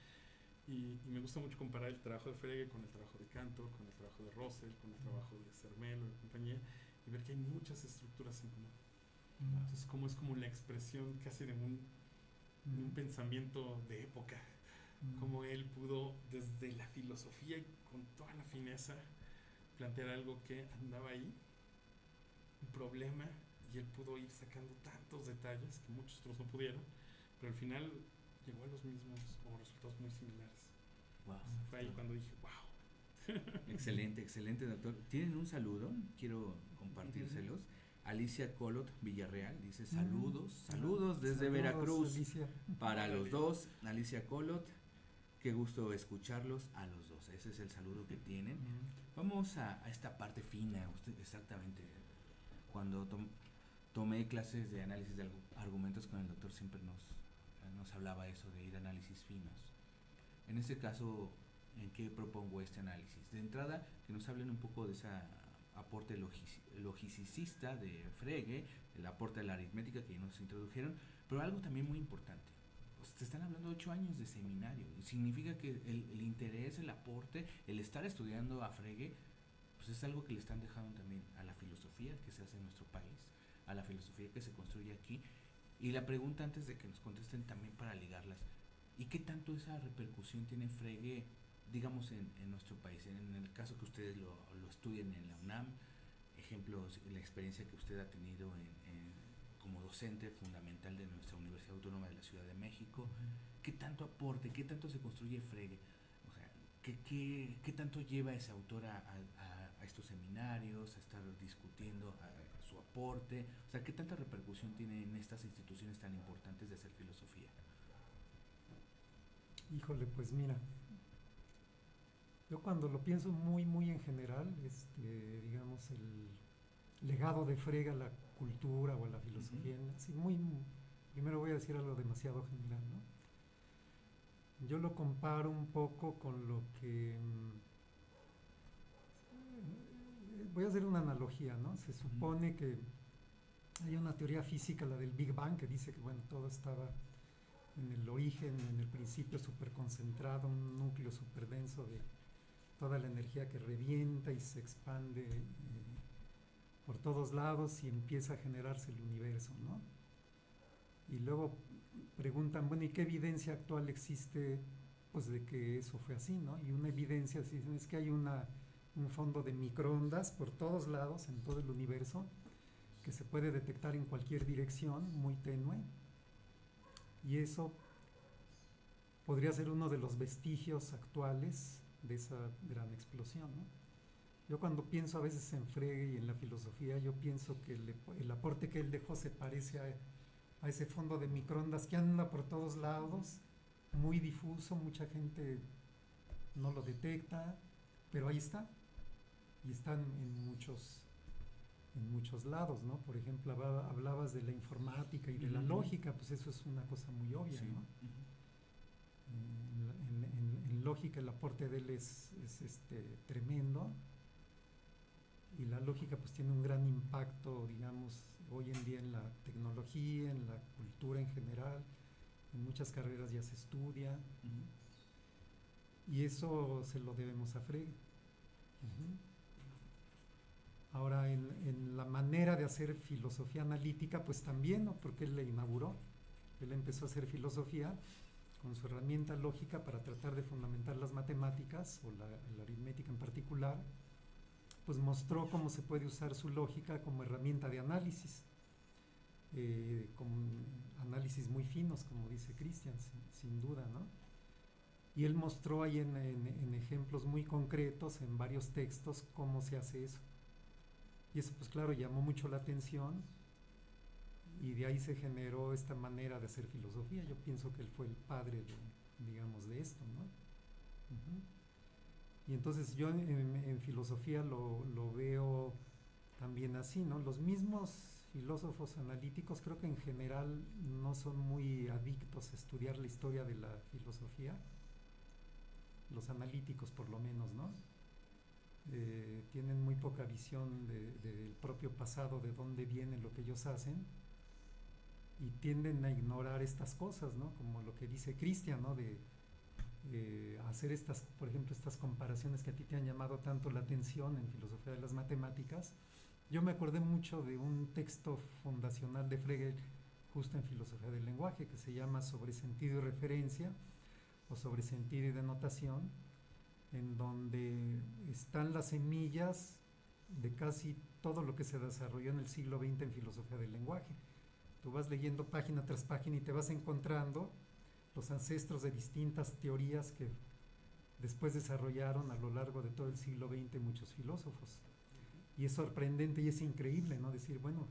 Y me gusta mucho comparar el trabajo de Frege con el trabajo de Cantor, con el trabajo de Russell, con el trabajo de Zermelo y compañía, y ver que hay muchas estructuras en común. Entonces, como es como la expresión casi de un pensamiento de época, como él pudo desde la filosofía y con toda la fineza plantear algo que andaba ahí, un problema, y él pudo ir sacando tantos detalles que muchos otros no pudieron, pero al final llegó a los mismos o resultados muy similares. Wow. Fue ahí cuando dije, wow. Excelente, doctor. Tienen un saludo, quiero compartírselos. Alicia Colot Villarreal dice saludos desde Veracruz. Alicia. Para los dos, Alicia Colot, qué gusto escucharlos a los dos. Ese es el saludo que tienen. Vamos a esta parte fina, exactamente. Cuando tomé clases de análisis de argumentos con el doctor, siempre nos hablaba eso de ir a análisis finos. En este caso, ¿en qué propongo este análisis? De entrada, que nos hablen un poco de ese aporte logicista de Frege, el aporte a la aritmética que nos introdujeron, pero algo también muy importante. Pues te están hablando de 8 años de seminario. Significa que el interés, el aporte, el estar estudiando a Frege pues es algo que le están dejando también a la filosofía que se hace en nuestro país, a la filosofía que se construye aquí. Y la pregunta antes de que nos contesten también para ligarlas, ¿y qué tanto esa repercusión tiene Frege, digamos, en nuestro país? En el caso que ustedes lo estudien en la UNAM, ejemplos, la experiencia que usted ha tenido como docente fundamental de nuestra Universidad Autónoma de la Ciudad de México, ¿qué tanto aporte, qué tanto se construye Frege? O sea, ¿qué tanto lleva ese autor a estos seminarios, a estar discutiendo su aporte? O sea, ¿qué tanta repercusión tiene en estas instituciones tan importantes de hacer filosofía? Híjole, pues mira, yo cuando lo pienso muy, muy en general, digamos, el legado de Frege a la cultura o a la filosofía, así primero voy a decir algo demasiado general, ¿no? Yo lo comparo un poco con lo que... voy a hacer una analogía, ¿no? Se supone que hay una teoría física, la del Big Bang, que dice que, bueno, todo estaba en el origen, en el principio súper concentrado, un núcleo súper denso de toda la energía que revienta y se expande por todos lados y empieza a generarse el universo, ¿no? Y luego preguntan, bueno, ¿y qué evidencia actual existe, pues, de que eso fue así, ¿no? Y una evidencia es que hay un fondo de microondas por todos lados, en todo el universo, que se puede detectar en cualquier dirección, muy tenue, y eso podría ser uno de los vestigios actuales de esa gran explosión, ¿no? Yo cuando pienso a veces en Frege y en la filosofía, yo pienso que el aporte que él dejó se parece a ese fondo de microondas que anda por todos lados, muy difuso, mucha gente no lo detecta, pero ahí está, y están en muchos lados, ¿no? Por ejemplo, hablabas de la informática y de la lógica, pues eso es una cosa muy obvia, ¿no? En lógica el aporte de él es tremendo, y la lógica pues tiene un gran impacto, digamos, hoy en día en la tecnología, en la cultura en general, en muchas carreras ya se estudia, y eso se lo debemos a Frege. Ahora, en la manera de hacer filosofía analítica, pues también, ¿no? Porque él le inauguró, él empezó a hacer filosofía con su herramienta lógica para tratar de fundamentar las matemáticas, o la aritmética en particular, pues mostró cómo se puede usar su lógica como herramienta de análisis, con análisis muy finos, como dice Christian, sin duda, ¿no? Y él mostró ahí en ejemplos muy concretos, en varios textos, cómo se hace eso. Y eso, pues claro, llamó mucho la atención, y de ahí se generó esta manera de hacer filosofía. Yo pienso que él fue el padre digamos, de esto, ¿no? Y entonces yo en filosofía lo veo también así, ¿no? Los mismos filósofos analíticos creo que en general no son muy adictos a estudiar la historia de la filosofía, los analíticos por lo menos, ¿no? Tienen muy poca visión del propio pasado, de dónde viene lo que ellos hacen, y tienden a ignorar estas cosas, ¿no? Como lo que dice Christian, ¿no? De hacer por ejemplo, estas comparaciones que a ti te han llamado tanto la atención en filosofía de las matemáticas. Yo me acordé mucho de un texto fundacional de Frege, justo en filosofía del lenguaje, que se llama Sobre sentido y referencia, o Sobre sentido y denotación, en donde están las semillas de casi todo lo que se desarrolló en el siglo XX en filosofía del lenguaje. Tú vas leyendo página tras página y te vas encontrando los ancestros de distintas teorías que después desarrollaron a lo largo de todo el siglo XX muchos filósofos. Y es sorprendente y es increíble, ¿no? Decir, bueno,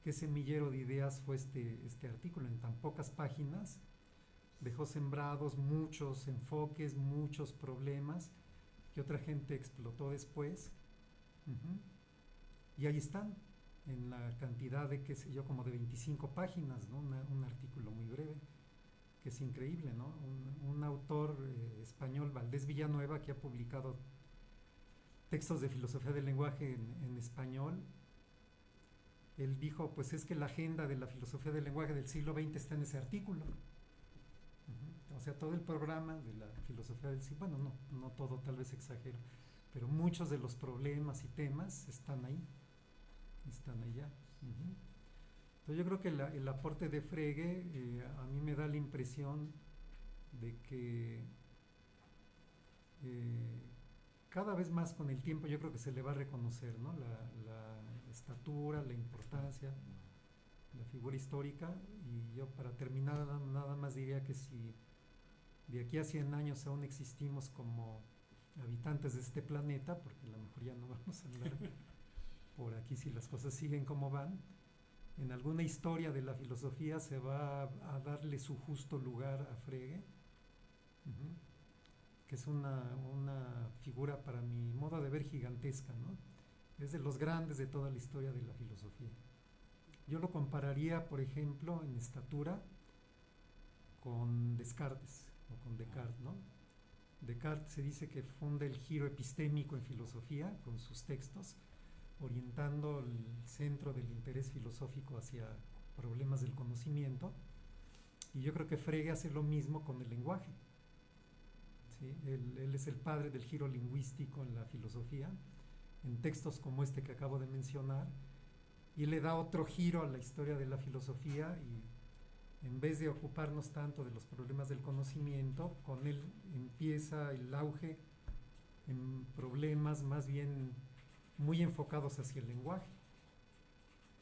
qué semillero de ideas fue este artículo. En tan pocas páginas dejó sembrados muchos enfoques, muchos problemas que otra gente explotó después. Y ahí están, en la cantidad de, qué sé yo, como de 25 páginas, ¿no? Un artículo muy breve, que es increíble, ¿no? Un autor español, Valdés Villanueva, que ha publicado textos de filosofía del lenguaje en español, él dijo, pues es que la agenda de la filosofía del lenguaje del siglo XX está en ese artículo. O sea, todo el programa de la filosofía del siglo, bueno, no todo, tal vez exagero, pero muchos de los problemas y temas están ahí, están allá. Entonces yo creo que el aporte de Frege a mí me da la impresión de que cada vez más con el tiempo yo creo que se le va a reconocer, ¿no? La estatura, la importancia, la figura histórica. Y yo para terminar nada más diría que si de aquí a 100 años aún existimos como habitantes de este planeta, porque a lo mejor ya no vamos a andar por aquí si las cosas siguen como van, en alguna historia de la filosofía se va a darle su justo lugar a Frege, que es una figura para mi modo de ver gigantesca, ¿no? Es de los grandes de toda la historia de la filosofía. Yo lo compararía, por ejemplo, en estatura con Descartes o con Descartes, ¿no? Descartes se dice que funda el giro epistémico en filosofía con sus textos, orientando el centro del interés filosófico hacia problemas del conocimiento. Y yo creo que Frege hace lo mismo con el lenguaje. ¿Sí? Él es el padre del giro lingüístico en la filosofía, en textos como este que acabo de mencionar, y le da otro giro a la historia de la filosofía, y en vez de ocuparnos tanto de los problemas del conocimiento, con él empieza el auge en problemas más bien muy enfocados hacia el lenguaje.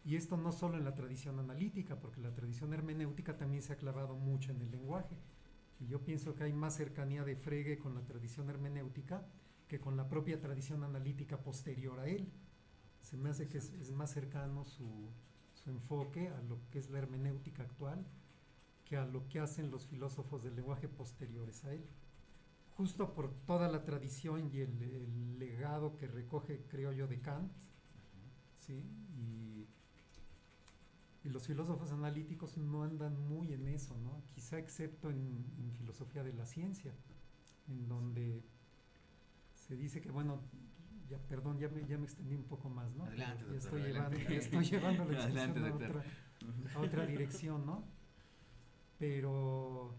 Y esto no solo en la tradición analítica, porque la tradición hermenéutica también se ha clavado mucho en el lenguaje. Y yo pienso que hay más cercanía de Frege con la tradición hermenéutica que con la propia tradición analítica posterior a él. Se me hace que es más cercano su enfoque a lo que es la hermenéutica actual que a lo que hacen los filósofos del lenguaje posteriores a él. Justo por toda la tradición y el legado que recoge, creo yo, de Kant, ¿sí? Y los filósofos analíticos no andan muy en eso, ¿no? Quizá excepto en filosofía de la ciencia, en donde se dice que, bueno, ya, perdón, ya me extendí un poco más, ¿no? Adelante, ya doctor, estoy llevando la Adelante, discusión a otra dirección, ¿no? Pero,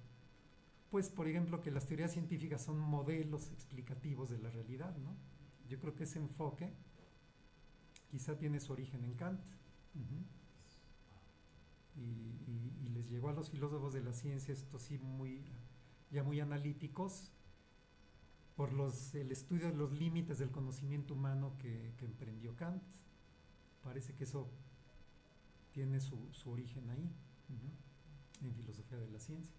pues, por ejemplo, que las teorías científicas son modelos explicativos de la realidad, ¿no? Yo creo que ese enfoque quizá tiene su origen en Kant. Y les llegó a los filósofos de la ciencia, esto sí, ya muy analíticos, por el estudio de los límites del conocimiento humano que emprendió Kant. Parece que eso tiene su origen ahí, en filosofía de la ciencia.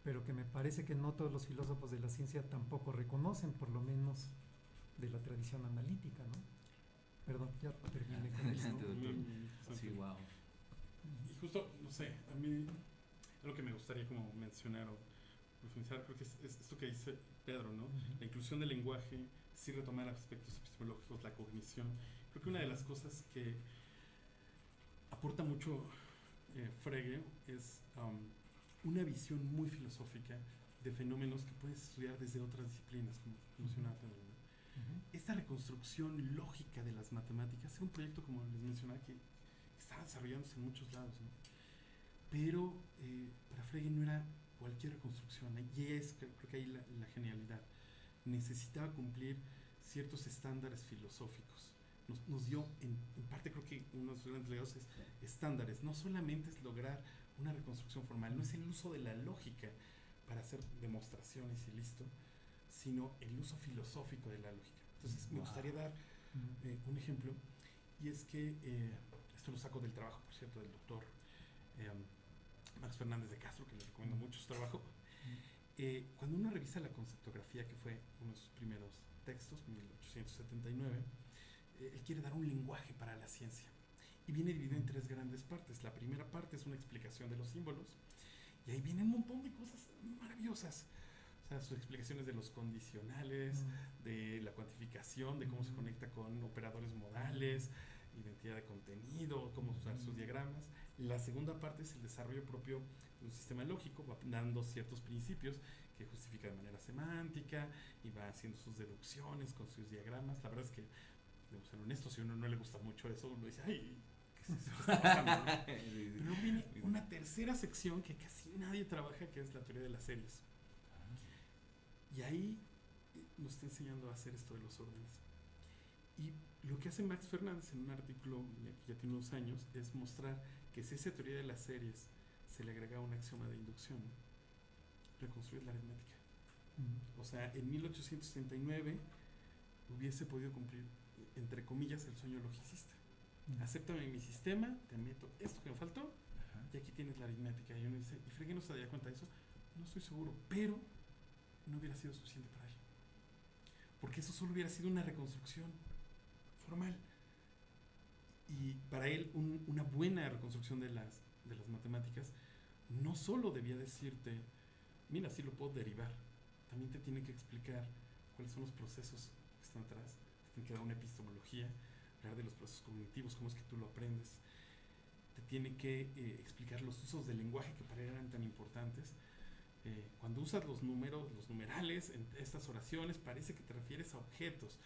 Pero que me parece que no todos los filósofos de la ciencia tampoco reconocen, por lo menos de la tradición analítica, ¿no? Perdón, ya terminé con eso. Adelante, doctor. Sí, wow. Y justo, no sé, a mí algo que me gustaría como mencionar o profundizar, creo que es esto que dice Pedro, ¿no? La inclusión del lenguaje, sí retomar aspectos epistemológicos, la cognición. Creo que una de las cosas que aporta mucho Frege es una visión muy filosófica de fenómenos que puedes estudiar desde otras disciplinas, como mencionaba Pedro, ¿no? Esta reconstrucción lógica de las matemáticas es un proyecto, como les mencionaba, que está desarrollándose en muchos lados, ¿no? Pero para Frege no era cualquier reconstrucción, y creo que ahí la genialidad. Necesitaba cumplir ciertos estándares filosóficos. Nos dio, en parte creo que uno de sus grandes legados es estándares. No solamente es lograr una reconstrucción formal, no es el uso de la lógica para hacer demostraciones y listo, sino el uso filosófico de la lógica. Entonces me gustaría dar un ejemplo, y es que esto lo saco del trabajo, por cierto, del doctor Max Fernández de Castro, que le recomiendo mucho su trabajo. Cuando uno revisa la conceptografía, que fue uno de sus primeros textos, 1879, él quiere dar un lenguaje para la ciencia. Y viene dividido en tres grandes partes. La primera parte es una explicación de los símbolos, y ahí viene un montón de cosas maravillosas. O sea, sus explicaciones de los condicionales, de la cuantificación, de cómo se conecta con operadores modales, identidad de contenido, cómo usar sus diagramas. La segunda parte es el desarrollo propio de un sistema lógico, va dando ciertos principios que justifica de manera semántica y va haciendo sus deducciones con sus diagramas. La verdad es que, debo ser honesto, si a uno no le gusta mucho eso, uno dice, ¡ay! ¿Qué es eso que está pasando, no? Pero luego viene una tercera sección que casi nadie trabaja, que es la teoría de las series. Y ahí nos está enseñando a hacer esto de los órdenes. Y lo que hace Max Fernández en un artículo que ya tiene unos años es mostrar que si esa teoría de las series se le agrega un axioma de inducción, reconstruir la aritmética. O sea, en 1869 hubiese podido cumplir, entre comillas, el sueño logicista. Acéptame mi sistema, te meto esto que me faltó, Ajá. y aquí tienes la aritmética. Y uno dice, ¿y Frege no se daría cuenta de eso? No estoy seguro, pero no hubiera sido suficiente para él. Porque eso solo hubiera sido una reconstrucción formal. Y para él, una buena reconstrucción de las matemáticas no solo debía decirte, mira, sí lo puedo derivar, también te tiene que explicar cuáles son los procesos que están atrás, te tiene que dar una epistemología, hablar de los procesos cognitivos, cómo es que tú lo aprendes, te tiene que explicar los usos del lenguaje que para él eran tan importantes. Cuando usas los números, los numerales en estas oraciones, parece que te refieres a objetos.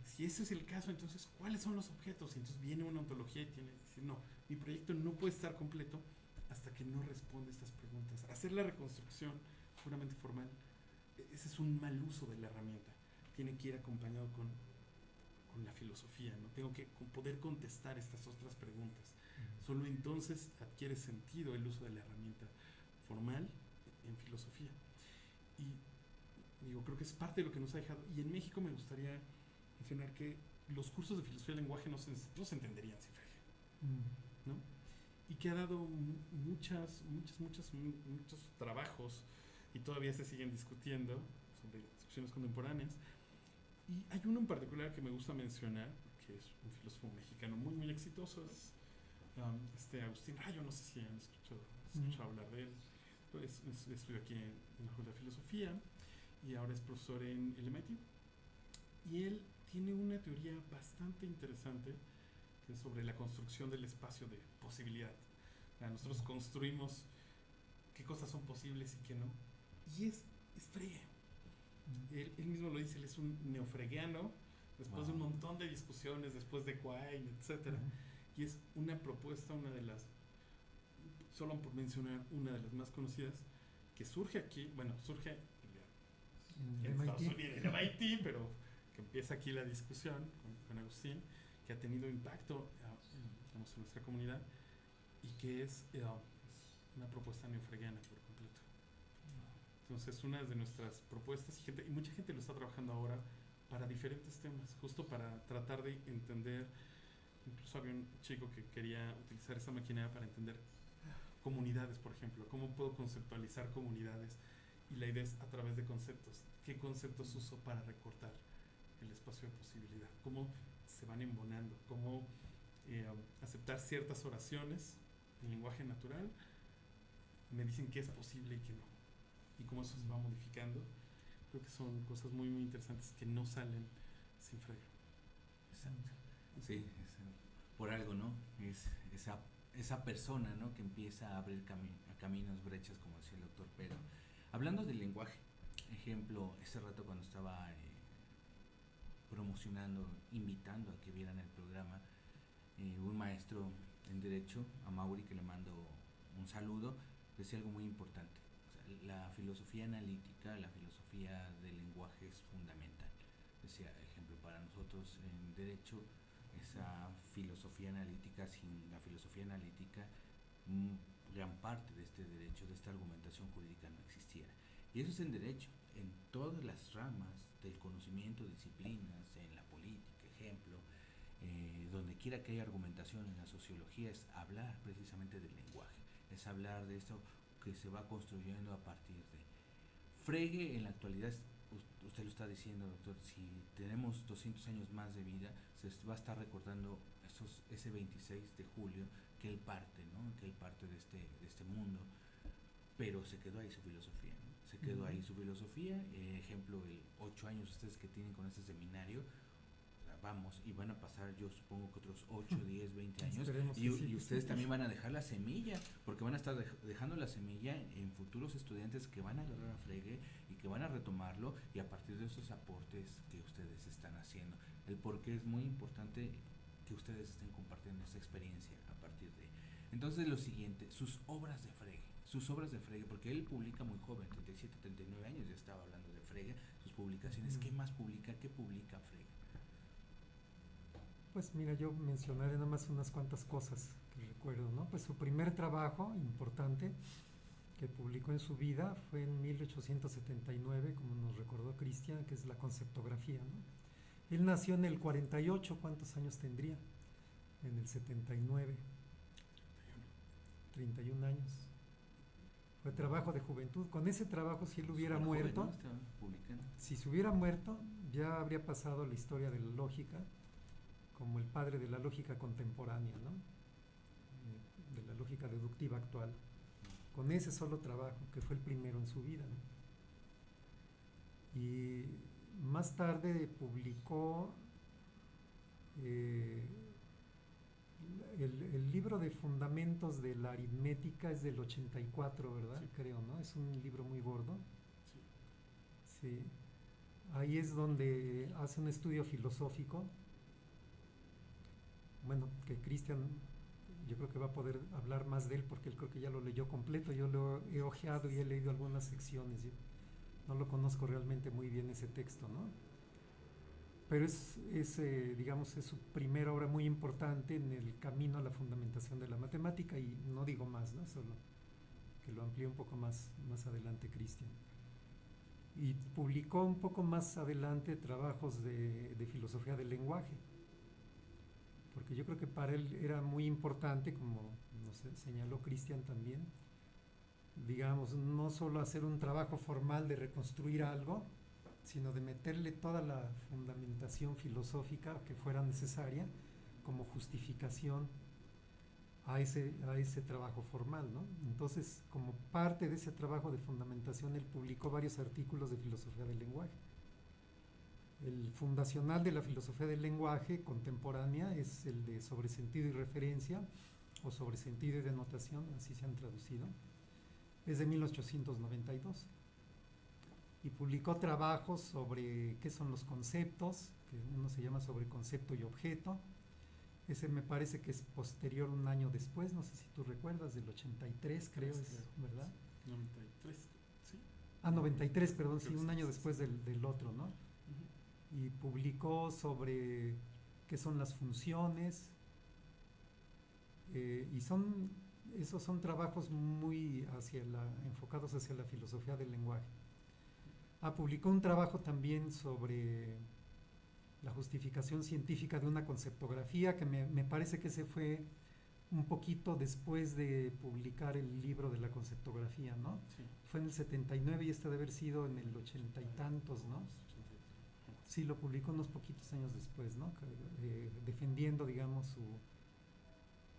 Si ese es el caso, entonces, ¿cuáles son los objetos? Y entonces viene una ontología y tiene que decir, no, mi proyecto no puede estar completo hasta que no responde estas preguntas. Hacer la reconstrucción puramente formal, ese es un mal uso de la herramienta. Tiene que ir acompañado con la filosofía, ¿no? Tengo que poder contestar estas otras preguntas. Solo entonces adquiere sentido el uso de la herramienta formal en filosofía. Y digo, creo que es parte de lo que nos ha dejado. Y en México me gustaría mencionar que los cursos de filosofía del lenguaje no se entenderían sin Frege, ¿no? Y que ha dado muchos trabajos y todavía se siguen discutiendo sobre discusiones contemporáneas. Y hay uno en particular que me gusta mencionar, que es un filósofo mexicano muy exitoso, es Agustín Rayo, no sé si han escuchado hablar de él. Estudió aquí en la Facultad de Filosofía y ahora es profesor en el MIT. Y él tiene una teoría bastante interesante que es sobre la construcción del espacio de posibilidad. Nosotros construimos qué cosas son posibles y qué no. Y es Frege. Él mismo lo dice, él es un neofreguiano, después de un montón de discusiones, después de Quine, etc. Y es una propuesta, una de las, solo por mencionar una de las más conocidas, que surge aquí, bueno, surge en Estados Unidos, en MIT, pero que empieza aquí la discusión con Agustín, que ha tenido impacto en nuestra comunidad y que es una propuesta neofreguiana por completo. Entonces, una de nuestras propuestas, y mucha gente lo está trabajando ahora para diferentes temas, justo para tratar de entender. Incluso había un chico que quería utilizar esa maquinaria para entender comunidades, por ejemplo. ¿Cómo puedo conceptualizar comunidades? Y la idea es a través de conceptos. ¿Qué conceptos uso para recortar el espacio de posibilidad? ¿Cómo se van embonando? ¿Cómo aceptar ciertas oraciones en lenguaje natural? Me dicen que es posible y que no. Y cómo eso se va modificando. Creo que son cosas muy interesantes que no salen sin Frege. Exacto. Sí, por algo, ¿no? Es esa persona, ¿no? Que empieza a abrir caminos, brechas, como decía el doctor Pedro. Hablando del lenguaje, ejemplo, ese rato cuando estaba promocionando, invitando a que vieran el programa, un maestro en Derecho, a Mauri, que le mando un saludo, decía algo muy importante. O sea, la filosofía analítica, la filosofía del lenguaje es fundamental. Decía, ejemplo, para nosotros en Derecho, esa filosofía analítica, sin la filosofía analítica, gran parte de este derecho, de esta argumentación jurídica no existiera. Y eso es en derecho, en todas las ramas del conocimiento, disciplinas, en la política, ejemplo, donde quiera que haya argumentación en la sociología, es hablar precisamente del lenguaje, es hablar de esto que se va construyendo a partir de. Frege en la actualidad, usted lo está diciendo, doctor, si tenemos 200 años más de vida, se va a estar recordando ese 26 de julio que él parte, ¿no? Que él parte de este mundo, pero se quedó ahí su filosofía, ¿no? Se quedó ahí su filosofía. Ejemplo, el 8 años ustedes que tienen con este seminario, vamos, y van a pasar, yo supongo que otros 8, 10, 20 años, y ustedes también van a dejar la semilla, porque van a estar dejando la semilla en futuros estudiantes que van a agarrar a Frege y que van a retomarlo, y a partir de esos aportes que ustedes están haciendo. El por qué es muy importante que ustedes estén compartiendo esa experiencia a partir de. Entonces, lo siguiente, sus obras de Frege, sus obras de Frege, porque él publica muy joven, 37, 39 años, ya estaba hablando de Frege, sus publicaciones, ¿qué más publica? ¿Qué publica Frege? Pues mira, yo mencionaré nada más unas cuantas cosas que recuerdo, ¿no? Pues su primer trabajo importante que publicó en su vida fue en 1879, como nos recordó Cristian, que es la conceptografía, ¿no? Él nació en el 48, ¿cuántos años tendría? En el 79, 31 años. Fue trabajo de juventud. Con ese trabajo, si él hubiera Súper muerto, joven, ¿no? Estaba publicando. si se hubiera muerto, ya habría pasado la historia de la lógica como el padre de la lógica contemporánea, ¿no? De la lógica deductiva actual. Con ese solo trabajo, que fue el primero en su vida, ¿no? Y más tarde publicó el libro de fundamentos de la aritmética, es del 84, ¿verdad? Sí. Creo, ¿no? Es un libro muy gordo. Sí. Sí. Ahí es donde hace un estudio filosófico. Bueno, que Cristian, yo creo que va a poder hablar más de él porque él creo que ya lo leyó completo. Yo lo he ojeado y he leído algunas secciones. Yo no lo conozco realmente muy bien ese texto, ¿no? Pero digamos, es su primera obra muy importante en el camino a la fundamentación de la matemática, y no digo más, ¿no? Solo que lo amplíe un poco más adelante Cristian. Y publicó un poco más adelante trabajos de filosofía del lenguaje, porque yo creo que para él era muy importante, como nos señaló Cristian también, digamos, no solo hacer un trabajo formal de reconstruir algo, sino de meterle toda la fundamentación filosófica que fuera necesaria como justificación a ese trabajo formal, ¿no? Entonces, como parte de ese trabajo de fundamentación, él publicó varios artículos de filosofía del lenguaje. El fundacional de la filosofía del lenguaje contemporánea es el de sobresentido y referencia, o sobresentido y denotación, así se han traducido. Es de 1892. Y publicó trabajos sobre qué son los conceptos, que uno se llama sobre concepto y objeto. Ese me parece que es posterior, un año después, no sé si tú recuerdas, del 83 creo, es, ¿verdad? 93, sí. 93, perdón, sí, Creo que un sí, año sí, después sí. del otro, ¿no? Ujú. Y publicó sobre qué son las funciones, y esos son trabajos muy enfocados hacia la filosofía del lenguaje. Publicó un trabajo también sobre la justificación científica de una conceptografía, que me parece que ese fue un poquito después de publicar el libro de la conceptografía, ¿no? Sí. Fue en el 79 y este debe haber sido en el 80 y tantos, ¿no? Sí, lo publicó unos poquitos años después, ¿no? Defendiendo, digamos,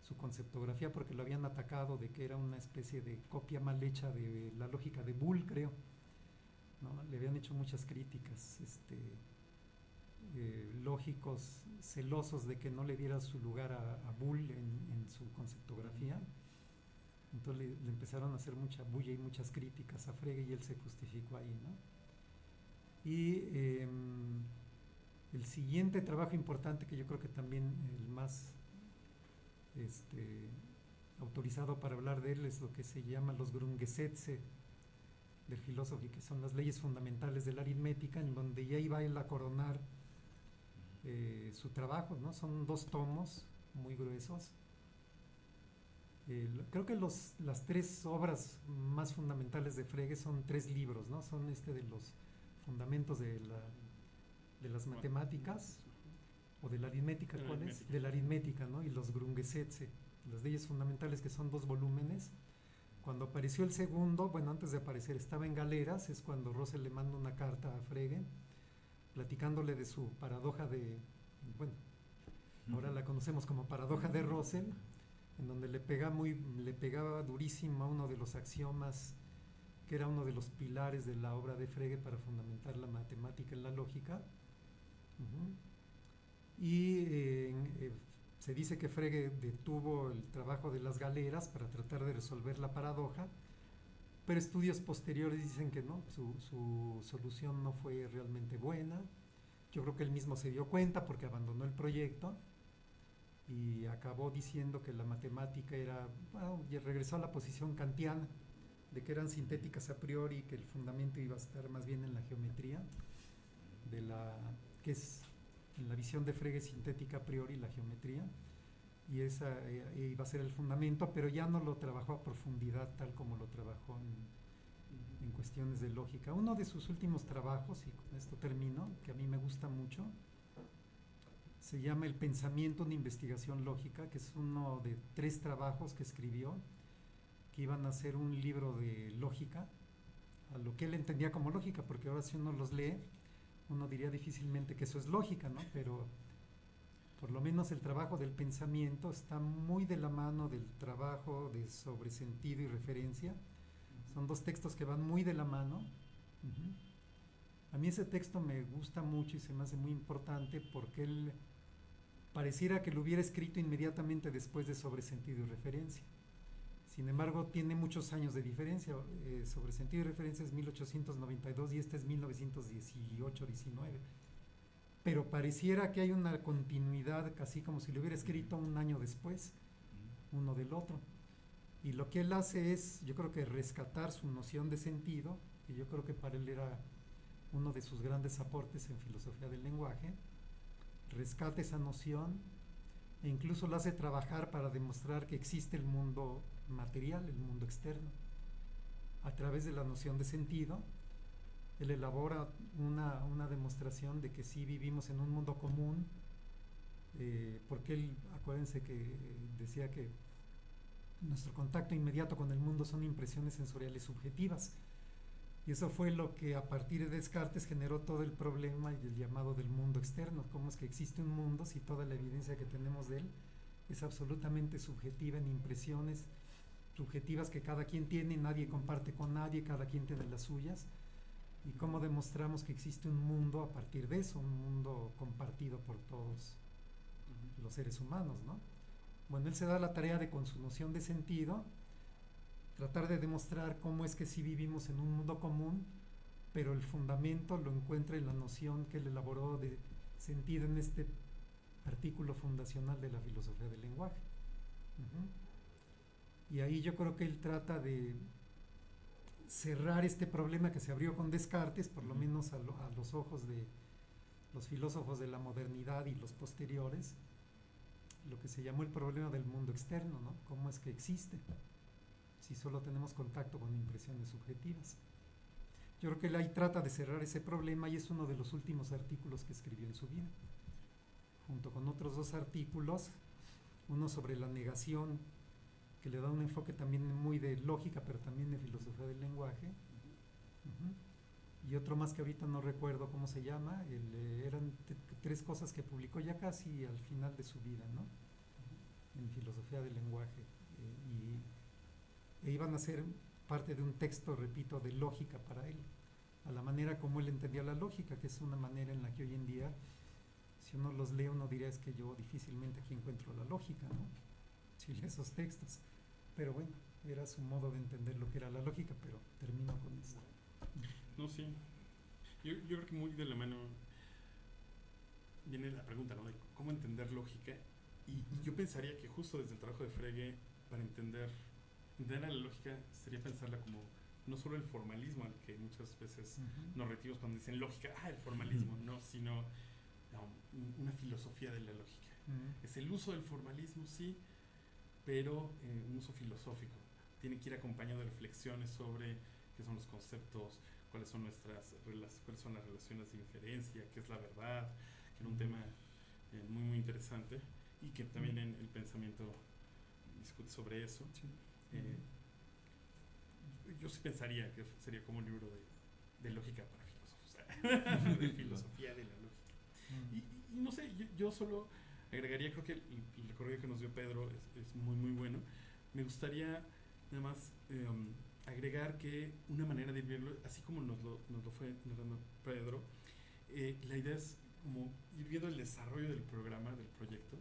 su conceptografía, porque lo habían atacado de que era una especie de copia mal hecha de la lógica de Boole, creo, ¿no? Le habían hecho muchas críticas, lógicos celosos de que no le diera su lugar a Boole en su conceptografía. Entonces le empezaron a hacer mucha bulla y muchas críticas a Frege, y él se justificó ahí, ¿no? Y el siguiente trabajo importante, que yo creo que también el más autorizado para hablar de él, es lo que se llama los Grundgesetze del filósofo, que son las leyes fundamentales de la aritmética, en donde ya iba él a coronar su trabajo, ¿no? Son 2 tomos muy gruesos. Creo que las 3 obras más fundamentales de Frege son 3 libros, ¿no? Son de los fundamentos de las matemáticas, o de la aritmética, ¿cuál es? De la aritmética, ¿no? Y los Grundgesetze, las leyes fundamentales, que son 2 volúmenes. Cuando apareció el segundo, bueno, antes de aparecer, estaba en Galeras, es cuando Russell le manda una carta a Frege, platicándole de su paradoja bueno, ahora la conocemos como paradoja de Russell, en donde le pegaba durísimo a uno de los axiomas, que era uno de los pilares de la obra de Frege para fundamentar la matemática en la lógica. Y se dice que Frege detuvo el trabajo de las Galeras para tratar de resolver la paradoja, pero estudios posteriores dicen que no, su solución no fue realmente buena. Yo creo que él mismo se dio cuenta, porque abandonó el proyecto y acabó diciendo que la matemática era, bueno, y regresó a la posición kantiana, de que eran sintéticas a priori, que el fundamento iba a estar más bien en la geometría, que es en la visión de Frege sintética a priori la geometría, y esa iba a ser el fundamento, pero ya no lo trabajó a profundidad tal como lo trabajó en cuestiones de lógica. Uno de sus últimos trabajos, y con esto termino, que a mí me gusta mucho, se llama El pensamiento en investigación lógica, que es uno de 3 trabajos que escribió, que iban a ser un libro de lógica, a lo que él entendía como lógica, porque ahora si uno los lee, uno diría difícilmente que eso es lógica, ¿no? Pero por lo menos el trabajo del pensamiento está muy de la mano del trabajo de sobresentido y referencia. Son 2 textos que van muy de la mano. A mí ese texto me gusta mucho y se me hace muy importante porque él pareciera que lo hubiera escrito inmediatamente después de Sobresentido y Referencia. Sin embargo, tiene muchos años de diferencia. Sobresentido y Referencia es 1892 y este es 1918-19. Pero pareciera que hay una continuidad, casi como si lo hubiera escrito un año después, uno del otro. Y lo que él hace es, yo creo que rescatar su noción de sentido, que yo creo que para él era uno de sus grandes aportes en filosofía del lenguaje, rescata esa noción e incluso lo hace trabajar para demostrar que existe el mundo material, el mundo externo. A través de la noción de sentido, él elabora una demostración de que sí vivimos en un mundo común, porque él, acuérdense que decía que nuestro contacto inmediato con el mundo son impresiones sensoriales subjetivas. Y eso fue lo que a partir de Descartes generó todo el problema y el llamado del mundo externo. ¿Cómo es que existe un mundo si toda la evidencia que tenemos de él es absolutamente subjetiva en impresiones subjetivas que cada quien tiene, nadie comparte con nadie, cada quien tiene las suyas? ¿Y cómo demostramos que existe un mundo a partir de eso, un mundo compartido por todos los seres humanos, ¿no? Bueno, él se da la tarea de, con su noción de sentido, tratar de demostrar cómo es que sí vivimos en un mundo común, pero el fundamento lo encuentra en la noción que él elaboró de sentido en este artículo fundacional de la filosofía del lenguaje. Y ahí yo creo que él trata de cerrar este problema que se abrió con Descartes, por lo menos a los ojos de los filósofos de la modernidad y los posteriores, lo que se llamó el problema del mundo externo, ¿no? ¿Cómo es que existe si solo tenemos contacto con impresiones subjetivas? Yo creo que él ahí trata de cerrar ese problema y es uno de los últimos artículos que escribió en su vida, junto con otros 2 artículos, uno sobre la negación, que le da un enfoque también muy de lógica, pero también de filosofía del lenguaje, y otro más que ahorita no recuerdo cómo se llama, eran 3 cosas que publicó ya casi al final de su vida, ¿no? En filosofía del lenguaje, e iban a ser parte de un texto, repito, de lógica para él, a la manera como él entendía la lógica, que es una manera en la que hoy en día, si uno los lee, uno diría es que yo difícilmente aquí encuentro la lógica, ¿no? Si lee esos textos. Pero bueno, era su modo de entender lo que era la lógica, pero termino con esto. No, sí. Yo creo que muy de la mano viene la pregunta, ¿no? De cómo entender lógica. Y yo pensaría que justo desde el trabajo de Frege, para entender a la lógica, sería pensarla como no solo el formalismo al que muchas veces nos referimos cuando dicen lógica, el formalismo, no, sino una filosofía de la lógica. Es el uso del formalismo, sí, pero un uso filosófico. Tiene que ir acompañado de reflexiones sobre qué son los conceptos, cuáles son las relaciones de inferencia, qué es la verdad, que era un tema muy muy interesante y que también en el pensamiento discute sobre eso. Sí. Yo sí pensaría que sería como un libro de lógica para filósofos, de filosofía de la lógica. Y no sé, yo solo agregaría, creo que el recorrido que nos dio Pedro es muy muy bueno. Me gustaría nada más agregar que una manera de verlo, así como nos lo fue narrando Pedro, la idea es como ir viendo el desarrollo del programa, del proyecto,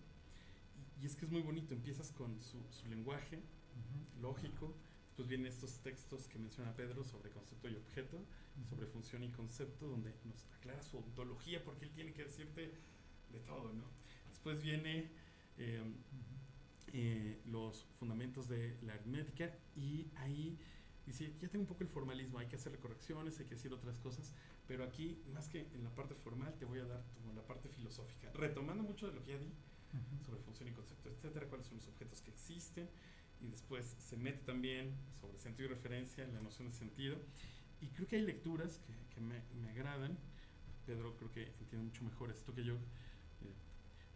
y es que es muy bonito. Empiezas con su lenguaje lógico, después vienen estos textos que menciona Pedro sobre concepto y objeto, sobre función y concepto, donde nos aclara su ontología, porque él tiene que decirte de todo, ¿no? Después viene los fundamentos de la aritmética, y ahí Dice, ya tengo un poco el formalismo, hay que hacerle correcciones, hay que decir otras cosas, pero aquí, más que en la parte formal, te voy a dar como la parte filosófica, retomando mucho de lo que ya di sobre función y concepto, etcétera, cuáles son los objetos que existen, y después se mete también sobre sentido y referencia, la noción de sentido, y creo que hay lecturas que me agradan. Pedro creo que entiende mucho mejor esto que yo,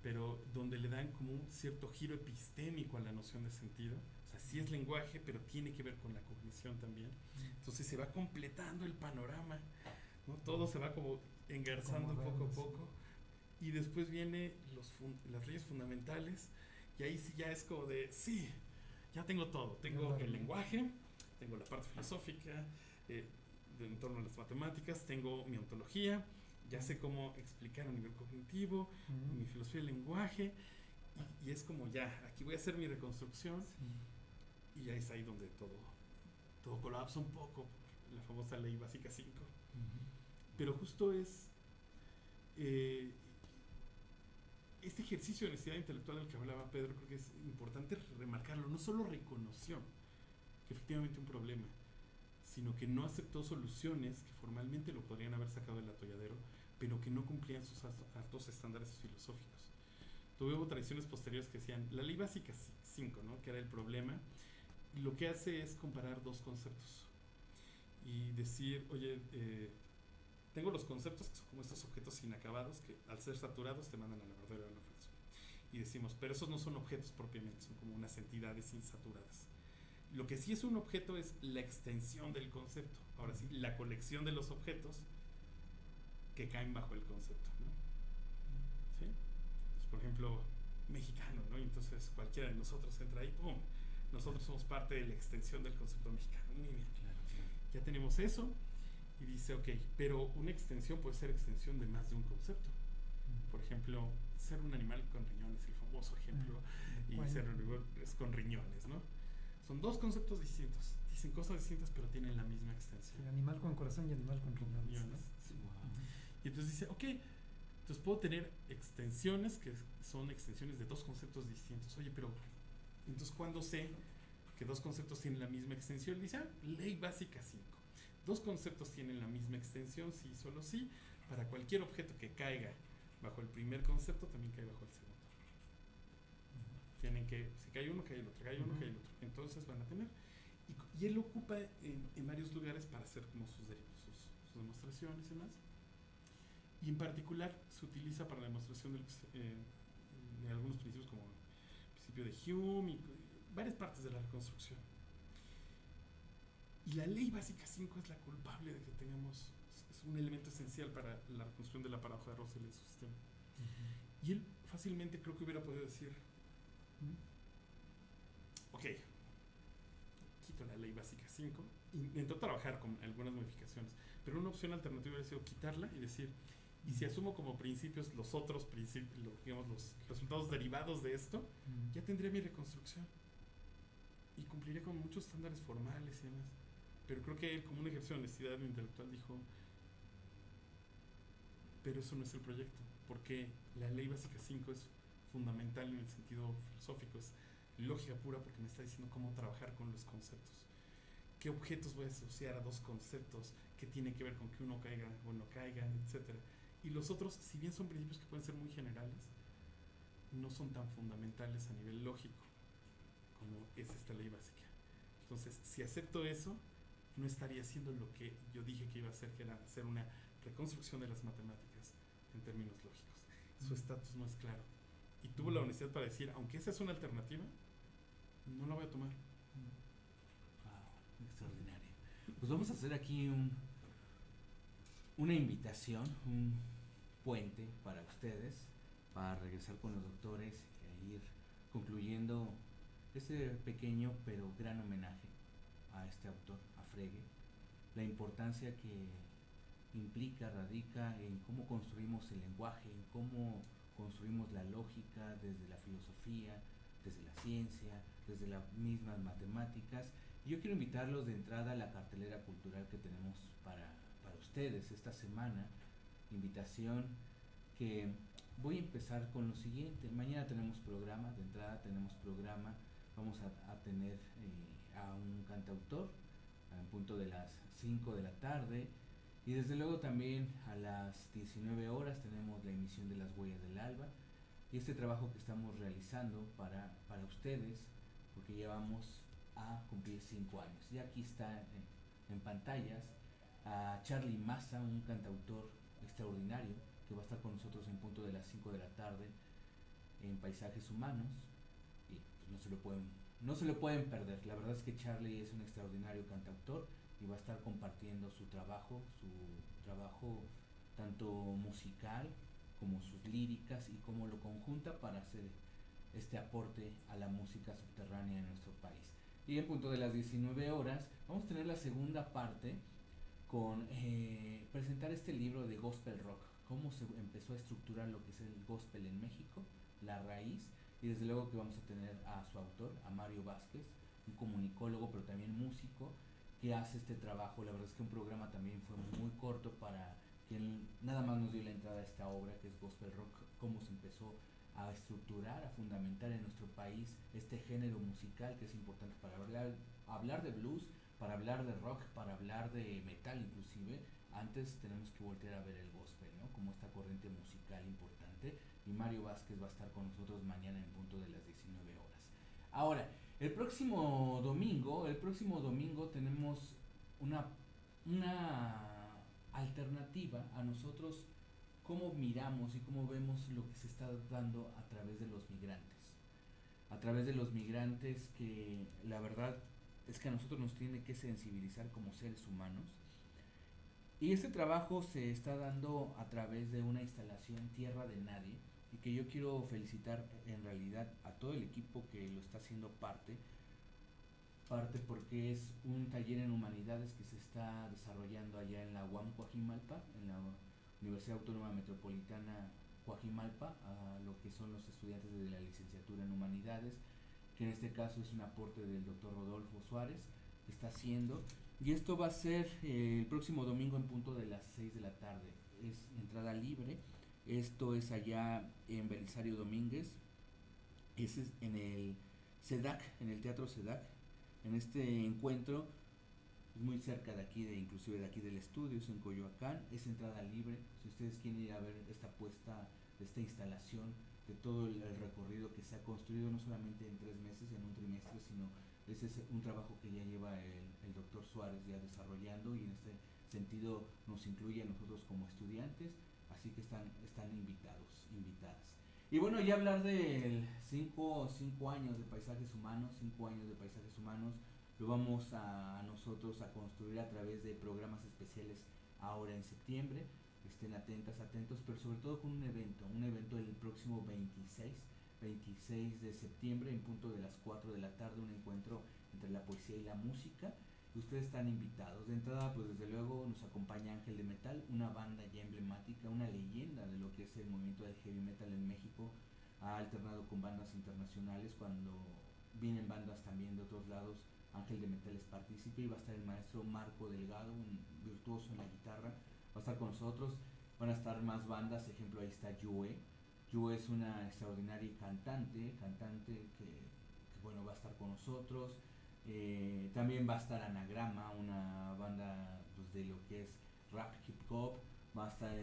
pero donde le dan como un cierto giro epistémico a la noción de sentido. O sea, sí es lenguaje, pero tiene que ver con la cognición también. Entonces se va completando el panorama, ¿no? Todo se va como engarzando poco a poco. Y después viene las leyes fundamentales, y ahí sí ya es como de, sí, ya tengo todo. Tengo el lenguaje, tengo la parte filosófica, en torno a las matemáticas, tengo mi ontología, ya sé cómo explicar a nivel cognitivo, mi filosofía del lenguaje, y es como ya, aquí voy a hacer mi reconstrucción, y ya es ahí donde todo colapsa un poco, la famosa ley básica 5. Pero justo es este ejercicio de honestidad intelectual del que hablaba Pedro, creo que es importante remarcarlo. No solo reconoció que efectivamente un problema, sino que no aceptó soluciones que formalmente lo podrían haber sacado del atolladero, pero que no cumplían sus altos estándares filosóficos. Hubo tradiciones posteriores que decían, la ley básica 5, ¿no?, que era el problema, y lo que hace es comparar dos conceptos y decir, oye, tengo los conceptos que son como estos objetos inacabados que al ser saturados te mandan a la verdadera o a la falsa. Y decimos, pero esos no son objetos propiamente, son como unas entidades insaturadas. Lo que sí es un objeto es la extensión del concepto. Ahora sí, la colección de los objetos que caen bajo el concepto, ¿no? ¿Sí? Entonces, por ejemplo, mexicano, ¿no? Y entonces cualquiera de nosotros entra ahí, ¡pum! Nosotros somos parte de la extensión del concepto mexicano. Muy bien. Claro. Ya tenemos eso. Y dice, ok, pero una extensión puede ser extensión de más de un concepto. Por ejemplo, ser un animal con riñones, el famoso ejemplo, y ser un animal con riñones, ¿no? Son dos conceptos distintos. Dicen cosas distintas, pero tienen la misma extensión. Sí, animal con corazón y animal con riñones, ¿no? Sí. Wow. Y entonces dice, ok, entonces puedo tener extensiones que son extensiones de dos conceptos distintos. Oye, pero entonces ¿cuándo sé que dos conceptos tienen la misma extensión? Dice, ley básica 5. Dos conceptos tienen la misma extensión, sí, solo sí. Para cualquier objeto que caiga bajo el primer concepto, también cae bajo el segundo. Tienen que, si cae uno, cae el otro, cae uno, cae el otro. Entonces van a tener. Y él lo ocupa en varios lugares para hacer como sus demostraciones y demás. Y en particular se utiliza para la demostración de algunos principios como el principio de Hume y varias partes de la reconstrucción. Y la ley básica 5 es la culpable de que tengamos, es un elemento esencial para la reconstrucción de la paradoja de Russell en su sistema. Y él fácilmente creo que hubiera podido decir, ok, quito la ley básica 5, intentó trabajar con algunas modificaciones, pero una opción alternativa hubiera sido quitarla y decir, y si asumo como principios los otros principios, digamos, los resultados derivados de esto, ya tendría mi reconstrucción y cumpliría con muchos estándares formales y demás. Pero creo que él, como un ejercicio de honestidad intelectual, dijo, pero eso no es el proyecto, porque la ley básica 5 es fundamental en el sentido filosófico, es lógica pura, porque me está diciendo cómo trabajar con los conceptos. ¿Qué objetos voy a asociar a dos conceptos? ¿Qué tiene que ver con que uno caiga o no caiga, etcétera? Y los otros, si bien son principios que pueden ser muy generales, no son tan fundamentales a nivel lógico como es esta ley básica. Entonces, si acepto eso, no estaría haciendo lo que yo dije que iba a hacer, que era hacer una reconstrucción de las matemáticas en términos lógicos. Su estatus no es claro. Y tuvo la honestidad para decir, aunque esa es una alternativa, no la voy a tomar. Wow, extraordinario. Pues vamos a hacer aquí una invitación, un puente para ustedes, para regresar con los doctores e ir concluyendo este pequeño pero gran homenaje a este autor, a Frege, la importancia que implica, radica en cómo construimos el lenguaje, en cómo construimos la lógica desde la filosofía, desde la ciencia, desde las mismas matemáticas. Y yo quiero invitarlos de entrada a la cartelera cultural que tenemos para ustedes esta semana. Invitación que voy a empezar con lo siguiente. Mañana tenemos programa, de entrada tenemos programa. Vamos a tener a un cantautor, punto de las 5 de la tarde. Y desde luego también a las 19 horas tenemos la emisión de Las Huellas del Alba. Y este trabajo que estamos realizando para ustedes, porque llevamos a cumplir 5 años. Y aquí está en pantallas a Charlie Massa, un cantautor extraordinario, que va a estar con nosotros en punto de las 5 de la tarde en Paisajes Humanos. Y pues no se lo pueden perder. La verdad es que Charlie es un extraordinario cantautor y va a estar compartiendo su trabajo tanto musical como sus líricas y cómo lo conjunta para hacer este aporte a la música subterránea en nuestro país. Y en punto de las 19 horas vamos a tener la segunda parte con presentar este libro de gospel rock, cómo se empezó a estructurar lo que es el gospel en México, la raíz, y desde luego que vamos a tener a su autor, a Mario Vázquez, un comunicólogo pero también músico que hace este trabajo. La verdad es que un programa también fue muy corto para que él nada más nos dio la entrada a esta obra que es gospel rock, cómo se empezó a estructurar, a fundamentar en nuestro país este género musical que es importante para hablar de blues, para hablar de rock, para hablar de metal inclusive. Antes tenemos que voltear a ver el gospel, ¿no? Como esta corriente musical importante. Y Mario Vázquez va a estar con nosotros mañana en punto de las 19 horas. Ahora, el próximo domingo tenemos una alternativa a nosotros, cómo miramos y cómo vemos lo que se está dando a través de los migrantes. A través de los migrantes, que la verdad es que a nosotros nos tiene que sensibilizar como seres humanos. Y este trabajo se está dando a través de una instalación Tierra de Nadie, y que yo quiero felicitar en realidad a todo el equipo que lo está haciendo parte porque es un taller en humanidades que se está desarrollando allá en la UAM Coajimalpa, en la Universidad Autónoma Metropolitana Coajimalpa, a lo que son los estudiantes de la licenciatura en humanidades, que en este caso es un aporte del doctor Rodolfo Suárez, que está haciendo. Y esto va a ser el próximo domingo en punto de las 6 de la tarde. Es entrada libre. Esto es allá en Belisario Domínguez. Ese es en el SEDAC, en el Teatro SEDAC. En este encuentro, muy cerca de aquí, inclusive de aquí del estudio, es en Coyoacán. Es entrada libre. Si ustedes quieren ir a ver esta puesta, esta instalación, de todo el recorrido que se ha construido, no solamente en 3 meses, en un trimestre, sino ese es un trabajo que ya lleva el doctor Suárez ya desarrollando, y en este sentido nos incluye a nosotros como estudiantes, así que están invitados, invitadas. Y bueno, ya hablar de 5 años de Paisajes Humanos, 5 años de Paisajes Humanos, lo vamos a nosotros a construir a través de programas especiales ahora en septiembre. Estén atentos, pero sobre todo con un evento el próximo 26 de septiembre en punto de las 4 de la tarde, un encuentro entre la poesía y la música. Ustedes están invitados. De entrada, pues desde luego nos acompaña Ángel de Metal, una banda ya emblemática, una leyenda de lo que es el movimiento del heavy metal en México. Ha alternado con bandas internacionales. Cuando vienen bandas también de otros lados, Ángel de Metal es partícipe, y va a estar el maestro Marco Delgado, un virtuoso en la guitarra, va a estar con nosotros. Van a estar más bandas, ejemplo ahí está Yue. Yue es una extraordinaria cantante que bueno, va a estar con nosotros. También va a estar Anagrama, una banda pues, de lo que es rap hip hop. Va a estar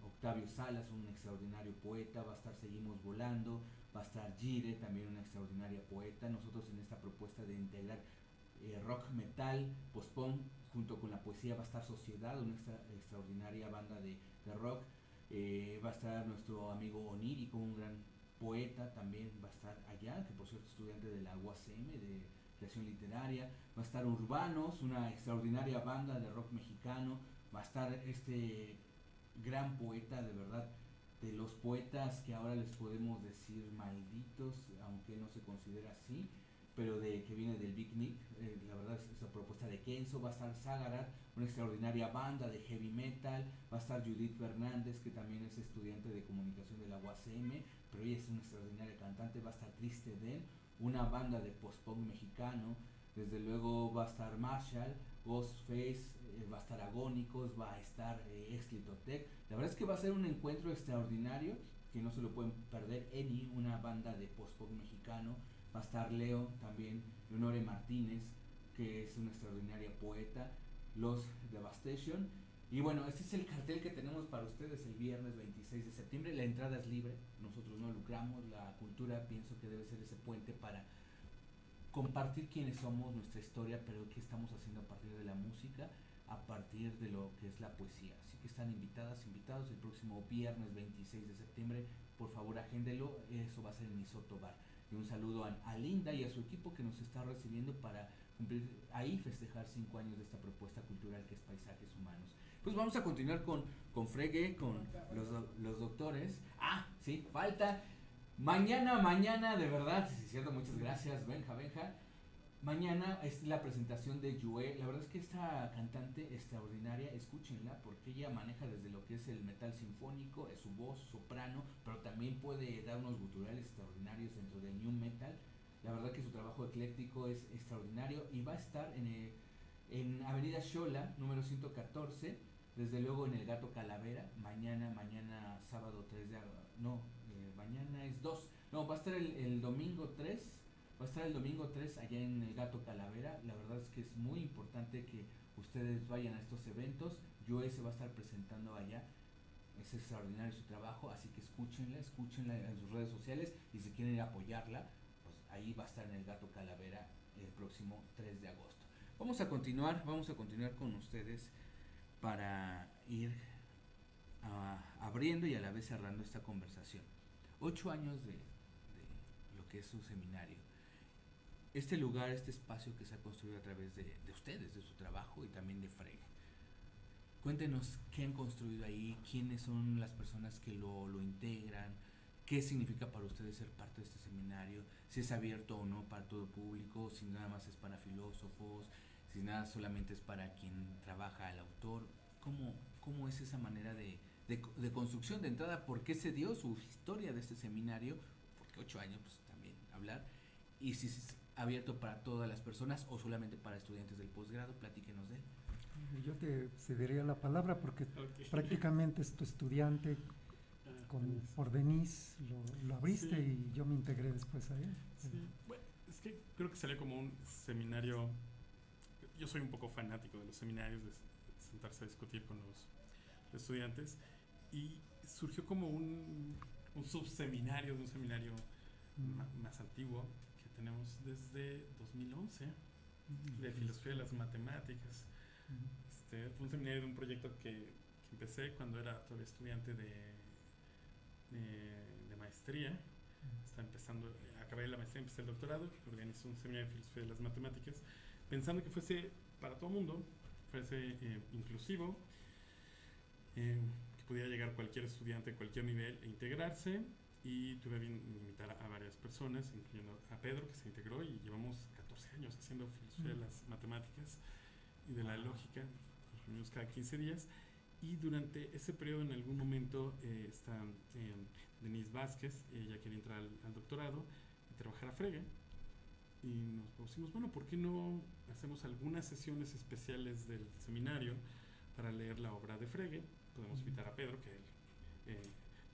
Octavio Salas, un extraordinario poeta. Va a estar Seguimos Volando. Va a estar Gire, también una extraordinaria poeta. Nosotros en esta propuesta de integrar rock, metal, post-punk junto con la poesía, va a estar Sociedad, una extraordinaria banda de rock. Va a estar nuestro amigo Onírico, un gran poeta, también va a estar allá, que por cierto es estudiante de la UACM de creación literaria. Va a estar Urbanos, una extraordinaria banda de rock mexicano. Va a estar este gran poeta, de verdad, de los poetas que ahora les podemos decir malditos, aunque no se considera así, pero que viene del Big Nick. La verdad es la propuesta de Kenzo. Va a estar Sagarat, una extraordinaria banda de heavy metal. Va a estar Judith Fernández, que también es estudiante de comunicación de la UACM, pero ella es una extraordinaria cantante. Va a estar Triste Den, una banda de post-punk mexicano. Desde luego va a estar Marshall, Ghostface, va a estar Agónicos, va a estar Exlitotec. La verdad es que va a ser un encuentro extraordinario que no se lo pueden perder. Eni, una banda de post-punk mexicano. Va a estar Leo también, Leonore Martínez, que es una extraordinaria poeta, Los Devastation. Y bueno, este es el cartel que tenemos para ustedes el viernes 26 de septiembre. La entrada es libre, nosotros no lucramos. La cultura pienso que debe ser ese puente para compartir quiénes somos, nuestra historia, pero qué estamos haciendo a partir de la música, a partir de lo que es la poesía. Así que están invitadas, invitados el próximo viernes 26 de septiembre. Por favor, agéndelo, eso va a ser en Isoto Bar. Y un saludo a Linda y a su equipo que nos está recibiendo para cumplir ahí, festejar 5 años de esta propuesta cultural que es Paisajes Humanos. Pues vamos a continuar con Frege, con los doctores. Ah, sí, falta. Mañana, de verdad, sí, cierto, muchas gracias, Benja. Mañana es la presentación de Yue. La verdad es que esta cantante extraordinaria, escúchenla, porque ella maneja desde lo que es el metal sinfónico, es su voz, soprano, pero también puede dar unos guturales extraordinarios dentro del new metal. La verdad que su trabajo ecléctico es extraordinario y va a estar en Avenida Xola, número 114, desde luego en el Gato Calavera, mañana sábado 3 de no, mañana es 2, no, va a estar el domingo 3, va a estar el domingo 3 allá en el Gato Calavera. La verdad es que es muy importante que ustedes vayan a estos eventos. Joe se va a estar presentando allá, es extraordinario su trabajo, así que escúchenla en sus redes sociales, y si quieren ir a apoyarla, pues ahí va a estar en el Gato Calavera el próximo 3 de agosto. Vamos a continuar con ustedes para ir abriendo y a la vez cerrando esta conversación. 8 años de lo que es su seminario. Este lugar, este espacio que se ha construido a través de ustedes, de su trabajo y también de Frege. Cuéntenos qué han construido ahí, quiénes son las personas que lo integran, qué significa para ustedes ser parte de este seminario, si es abierto o no para todo público, si nada más es para filósofos, si nada solamente es para quien trabaja el autor. ¿Cómo es esa manera de construcción de entrada? ¿Por qué se dio su historia de este seminario? Porque 8 años, pues también hablar. Y si es abierto para todas las personas o solamente para estudiantes del posgrado, platíquenos de él. Yo te cedería la palabra porque prácticamente es tu estudiante. Por Denise lo abriste, sí. Y yo me integré después a él. Sí. Bueno, es que creo que salió como un seminario. Yo soy un poco fanático de los seminarios, de sentarse a discutir con los estudiantes, y surgió como un subseminario de un seminario más antiguo que tenemos desde 2011, de filosofía de las matemáticas. Fue un seminario de un proyecto que empecé cuando era todavía estudiante de maestría. Acabé la maestría, empecé el doctorado, organizé un seminario de filosofía de las matemáticas, pensando que fuese para todo el mundo, fuese inclusivo, que pudiera llegar cualquier estudiante de cualquier nivel e integrarse. Y tuve a bien invitar a varias personas, incluyendo a Pedro, que se integró, y llevamos 14 años haciendo filosofía de las matemáticas y de la lógica. Nos reunimos cada 15 días. Y durante ese periodo, en algún momento, está Denise Vázquez, ella quería entrar al doctorado y trabajar a Frege. Y nos propusimos, bueno, ¿por qué no hacemos algunas sesiones especiales del seminario para leer la obra de Frege? Podemos invitar a Pedro, que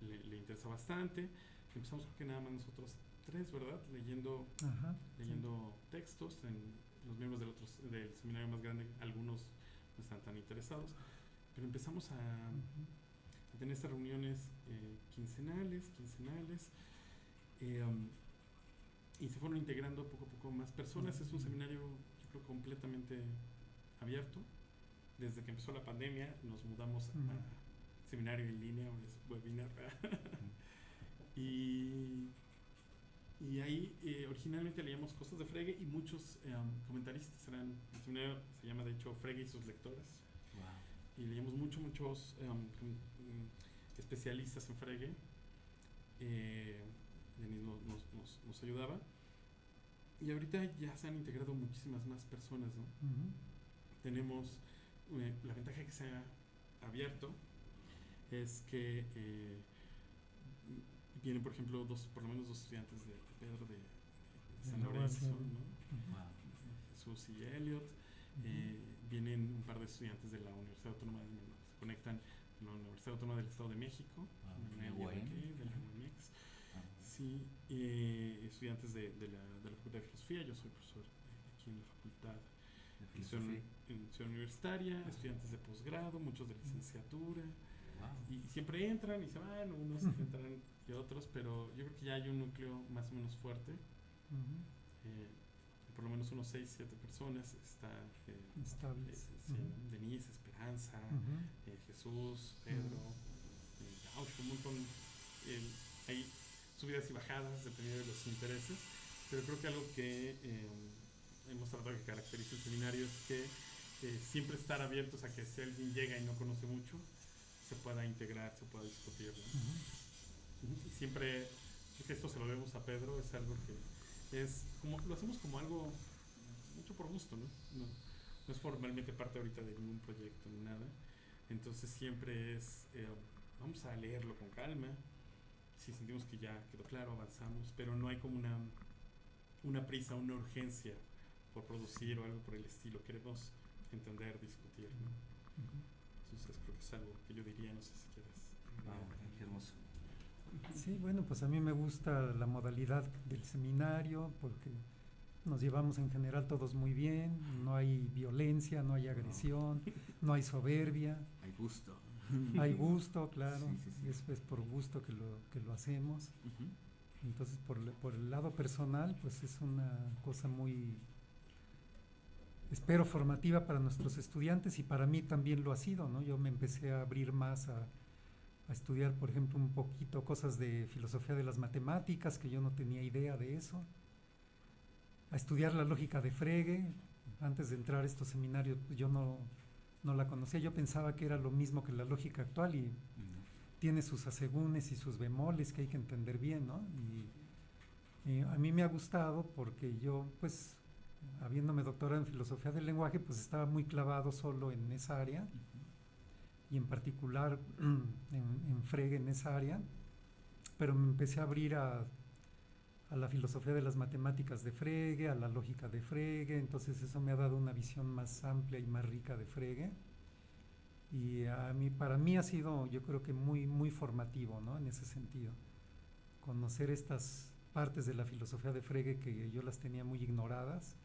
le interesa bastante. Empezamos, creo que nada más nosotros 3, ¿verdad? Leyendo textos. Los miembros del seminario más grande, algunos no están tan interesados. Pero empezamos a tener estas reuniones quincenales, y se fueron integrando poco a poco más personas. Es un seminario, yo creo, completamente abierto. Desde que empezó la pandemia nos mudamos a seminario en línea, ahora es webinar. Y ahí originalmente leíamos cosas de Frege, y muchos comentaristas el seminario se llama de hecho Frege y sus lectores. Wow. Y leíamos muchos especialistas en Frege. Denis nos ayudaba, y ahorita ya se han integrado muchísimas más personas, ¿no? Tenemos la ventaja que se ha abierto es que vienen, por ejemplo, por lo menos 2 estudiantes de Pedro de San Lorenzo, ¿no? Jesús y Elliot. Vienen un par de estudiantes de la Universidad Autónoma de México, se conectan con la Universidad Autónoma del Estado de México, de la UMX. Sí, estudiantes de la Facultad de Filosofía. Yo soy profesor aquí en la facultad De Son filosofía. en Ciudad Universitaria, estudiantes de posgrado, muchos de licenciatura, Wow. y siempre entran y se van, unos entran y otros, pero yo creo que ya hay un núcleo más o menos fuerte, Ujú. por lo menos unos 6, 7 personas, está Estables. sí, Ujú. ¿no? Denise, Esperanza, Ujú. Jesús, Pedro, Gaucho, un montón, hay subidas y bajadas dependiendo de los intereses, pero creo que algo que hemos tratado que caracteriza el seminario es que siempre estar abiertos a que si alguien llega y no conoce mucho, se pueda integrar, se pueda discutir, ¿no? Ujú. Y siempre, creo que esto se lo debemos a Pedro, es algo que es como, lo hacemos como algo mucho por gusto, ¿no? No es formalmente parte ahorita de ningún proyecto ni nada, entonces siempre es, vamos a leerlo con calma, si sentimos que ya quedó claro, avanzamos, pero no hay como una prisa, una urgencia por producir o algo por el estilo, queremos entender, discutir, ¿no? Ujú. Entonces creo que es algo que yo diría, no sé si quieres. Wow, qué hermoso. Sí, bueno, pues a mí me gusta la modalidad del seminario porque nos llevamos en general todos muy bien, no hay violencia, no hay agresión, no hay soberbia, Hay gusto. hay gusto, claro, Sí, sí, sí. es por gusto que lo hacemos. Ujú. Entonces, por el lado personal, pues es una cosa muy, espero, formativa para nuestros estudiantes y para mí también lo ha sido, ¿no? Yo me empecé a abrir más a estudiar, por ejemplo, un poquito cosas de filosofía de las matemáticas, que yo no tenía idea de eso, a estudiar la lógica de Frege. Antes de entrar a estos seminarios, pues, yo no la conocía, yo pensaba que era lo mismo que la lógica actual y tiene sus asegúnes y sus bemoles que hay que entender bien, ¿no? Y a mí me ha gustado porque yo, pues, habiéndome doctorado en filosofía del lenguaje, pues estaba muy clavado solo en esa área Ujú. y en particular en Frege en esa área, pero me empecé a abrir a la filosofía de las matemáticas de Frege, a la lógica de Frege, entonces eso me ha dado una visión más amplia y más rica de Frege. Y para mí ha sido, yo creo que muy, muy formativo, ¿no? En ese sentido. Conocer estas partes de la filosofía de Frege que yo las tenía muy ignoradas.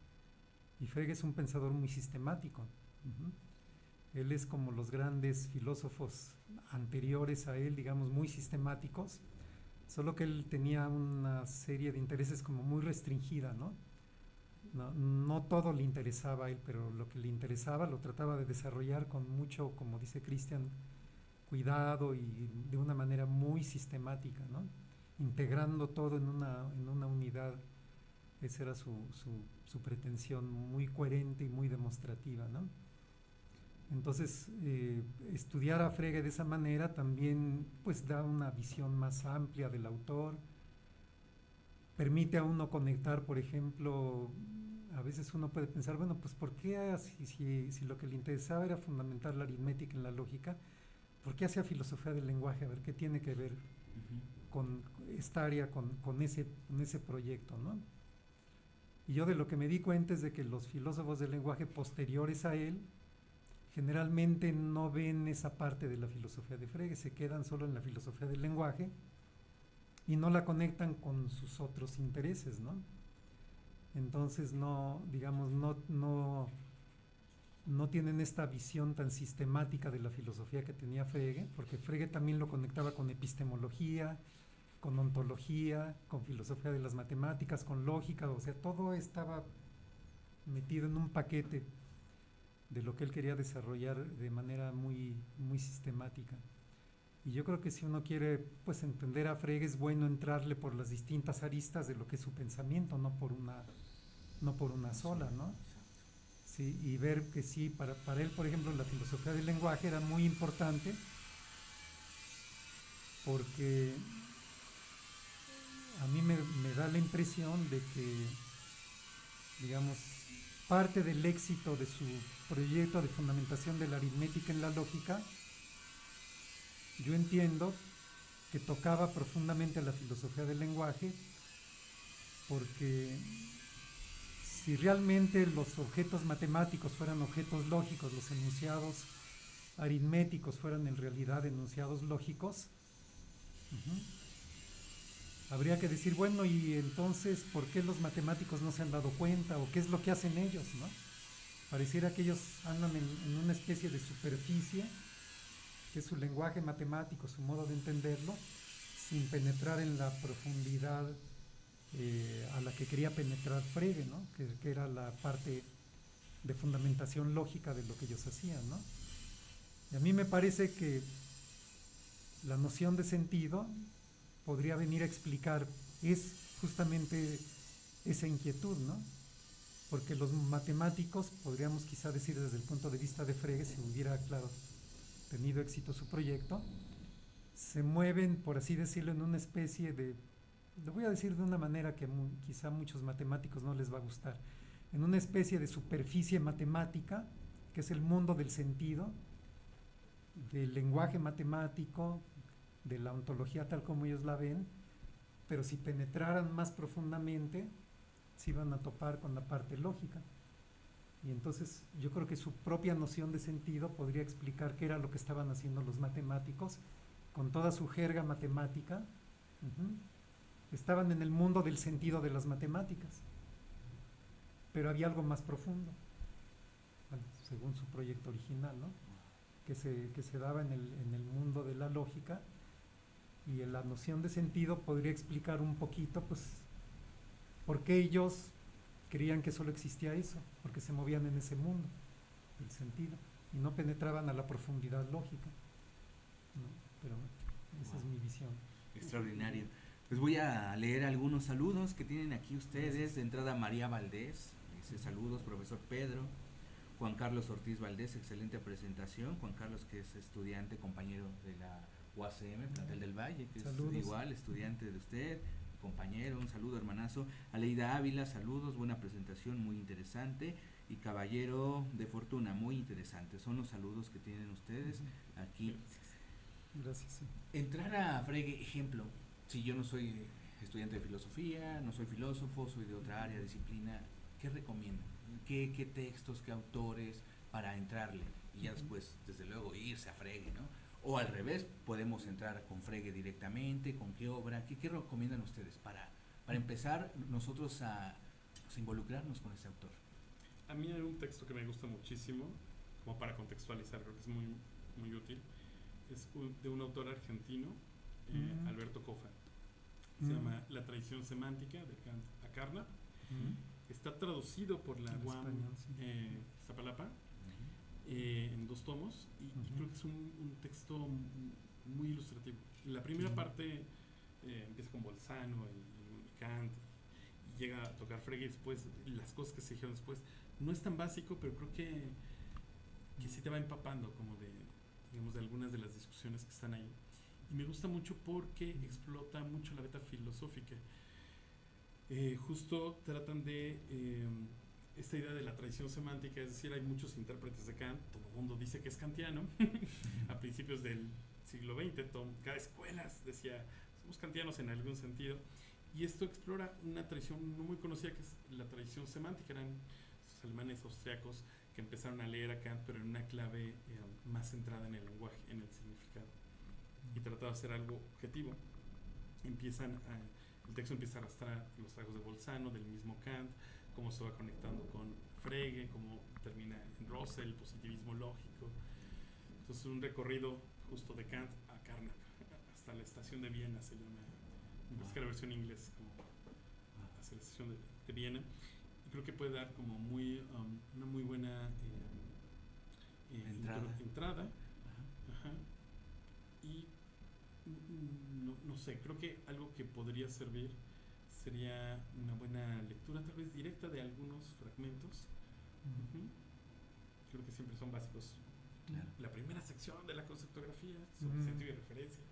Y Frege es un pensador muy sistemático. Uh-huh. Él es como los grandes filósofos anteriores a él, digamos, muy sistemáticos, solo que él tenía una serie de intereses como muy restringida, ¿no? No todo le interesaba a él, pero lo que le interesaba lo trataba de desarrollar con mucho, como dice Cristian, cuidado y de una manera muy sistemática, ¿no? Integrando todo en una unidad. Esa era su pretensión, muy coherente y muy demostrativa, ¿no? Entonces, estudiar a Frege de esa manera también pues da una visión más amplia del autor, permite a uno conectar, por ejemplo, a veces uno puede pensar, bueno, pues ¿por qué si lo que le interesaba era fundamentar la aritmética en la lógica, ¿por qué hacía filosofía del lenguaje? A ver, ¿qué tiene que ver con esta área, con ese proyecto, ¿no? Y yo de lo que me di cuenta es de que los filósofos del lenguaje posteriores a él generalmente no ven esa parte de la filosofía de Frege, se quedan solo en la filosofía del lenguaje y no la conectan con sus otros intereses, ¿no? Entonces no tienen esta visión tan sistemática de la filosofía que tenía Frege, porque Frege también lo conectaba con epistemología, con ontología, con filosofía de las matemáticas, con lógica, o sea, todo estaba metido en un paquete de lo que él quería desarrollar de manera muy, muy sistemática. Y yo creo que si uno quiere pues entender a Frege es bueno entrarle por las distintas aristas de lo que es su pensamiento, no por una sola, ¿no? Sí, y ver que sí, para él, por ejemplo, la filosofía del lenguaje era muy importante porque a mí me da la impresión de que, digamos, parte del éxito de su proyecto de fundamentación de la aritmética en la lógica, yo entiendo que tocaba profundamente a la filosofía del lenguaje, porque si realmente los objetos matemáticos fueran objetos lógicos, los enunciados aritméticos fueran en realidad enunciados lógicos, habría que decir, bueno, y entonces, ¿por qué los matemáticos no se han dado cuenta? ¿O qué es lo que hacen ellos, no? Pareciera que ellos andan en una especie de superficie, que es su lenguaje matemático, su modo de entenderlo, sin penetrar en la profundidad a la que quería penetrar Frege, ¿no? Que era la parte de fundamentación lógica de lo que ellos hacían, ¿no? Y a mí me parece que la noción de sentido podría venir a explicar es justamente esa inquietud, ¿no? Porque los matemáticos, podríamos quizá decir desde el punto de vista de Frege, si hubiera, claro, tenido éxito su proyecto, se mueven, por así decirlo, en una especie de, lo voy a decir de una manera que quizá a muchos matemáticos no les va a gustar, en una especie de superficie matemática, que es el mundo del sentido, del lenguaje matemático, de la ontología tal como ellos la ven, pero si penetraran más profundamente, se iban a topar con la parte lógica. Y entonces yo creo que su propia noción de sentido podría explicar qué era lo que estaban haciendo los matemáticos, con toda su jerga matemática. Estaban en el mundo del sentido de las matemáticas, pero había algo más profundo, bueno, según su proyecto original, ¿no? que se daba en el mundo de la lógica, y la noción de sentido podría explicar un poquito, pues, por qué ellos creían que solo existía eso, porque se movían en ese mundo del sentido y no penetraban a la profundidad lógica, ¿no? Pero esa es mi visión. Extraordinario. Les voy a leer algunos saludos que tienen aquí ustedes. Gracias. De entrada, María Valdés dice: saludos, profesor Pedro. Juan Carlos Ortiz Valdés, excelente presentación. Juan Carlos, que es estudiante, compañero de la UACM, Plantel del Valle, que Saludos. es igual, estudiante de usted, compañero, un saludo, hermanazo. Aleida Ávila, saludos, buena presentación, muy interesante. Y Caballero de Fortuna, muy interesante. Son los saludos que tienen ustedes aquí. Gracias. Sí. Entrar a Frege, ejemplo, si yo no soy estudiante de filosofía, no soy filósofo, soy de otra área, disciplina, ¿qué recomiendan? ¿Qué textos, qué autores para entrarle? Y ya después, desde luego, irse a Frege, ¿no? O al revés, podemos entrar con Frege directamente, ¿con qué obra? ¿Qué recomiendan ustedes para empezar nosotros a involucrarnos con este autor? A mí hay un texto que me gusta muchísimo, como para contextualizar, creo que es muy, muy útil. Es de un autor argentino, Alberto Cofa. Se llama La tradición semántica, de Kant a Carnap. Está traducido por la UAM Español, sí. Iztapalapa en 2 tomos y creo que es un texto muy ilustrativo. La primera parte empieza con Bolzano y Kant y llega a tocar Frege, y después las cosas que se dijeron después. No es tan básico, pero creo que sí te va empapando como de, digamos, de algunas de las discusiones que están ahí. Y me gusta mucho porque explota mucho la beta filosófica. Justo tratan de esta idea de la tradición semántica, es decir, hay muchos intérpretes de Kant, todo el mundo dice que es kantiano. A principios del siglo XX, cada escuela decía, somos kantianos en algún sentido. Y esto explora una tradición no muy conocida, que es la tradición semántica. Eran estos alemanes austriacos que empezaron a leer a Kant, pero en una clave más centrada en el lenguaje, en el significado. Y trataba de hacer algo objetivo. El texto empieza a arrastrar los trabajos de Bolzano, del mismo Kant, cómo se va conectando con Frege, cómo termina en Russell, el positivismo lógico. Entonces un recorrido justo de Kant a Carnap, hasta la estación de Viena se llama, es que la versión inglés, como hacia la estación de Viena. Y creo que puede dar como una muy buena entrada. Ajá. Y no sé, creo que algo que podría servir sería una buena lectura, tal vez directa, de algunos fragmentos. Creo que siempre son básicos. Claro. La primera sección de la conceptografía sobre sentido y referencia.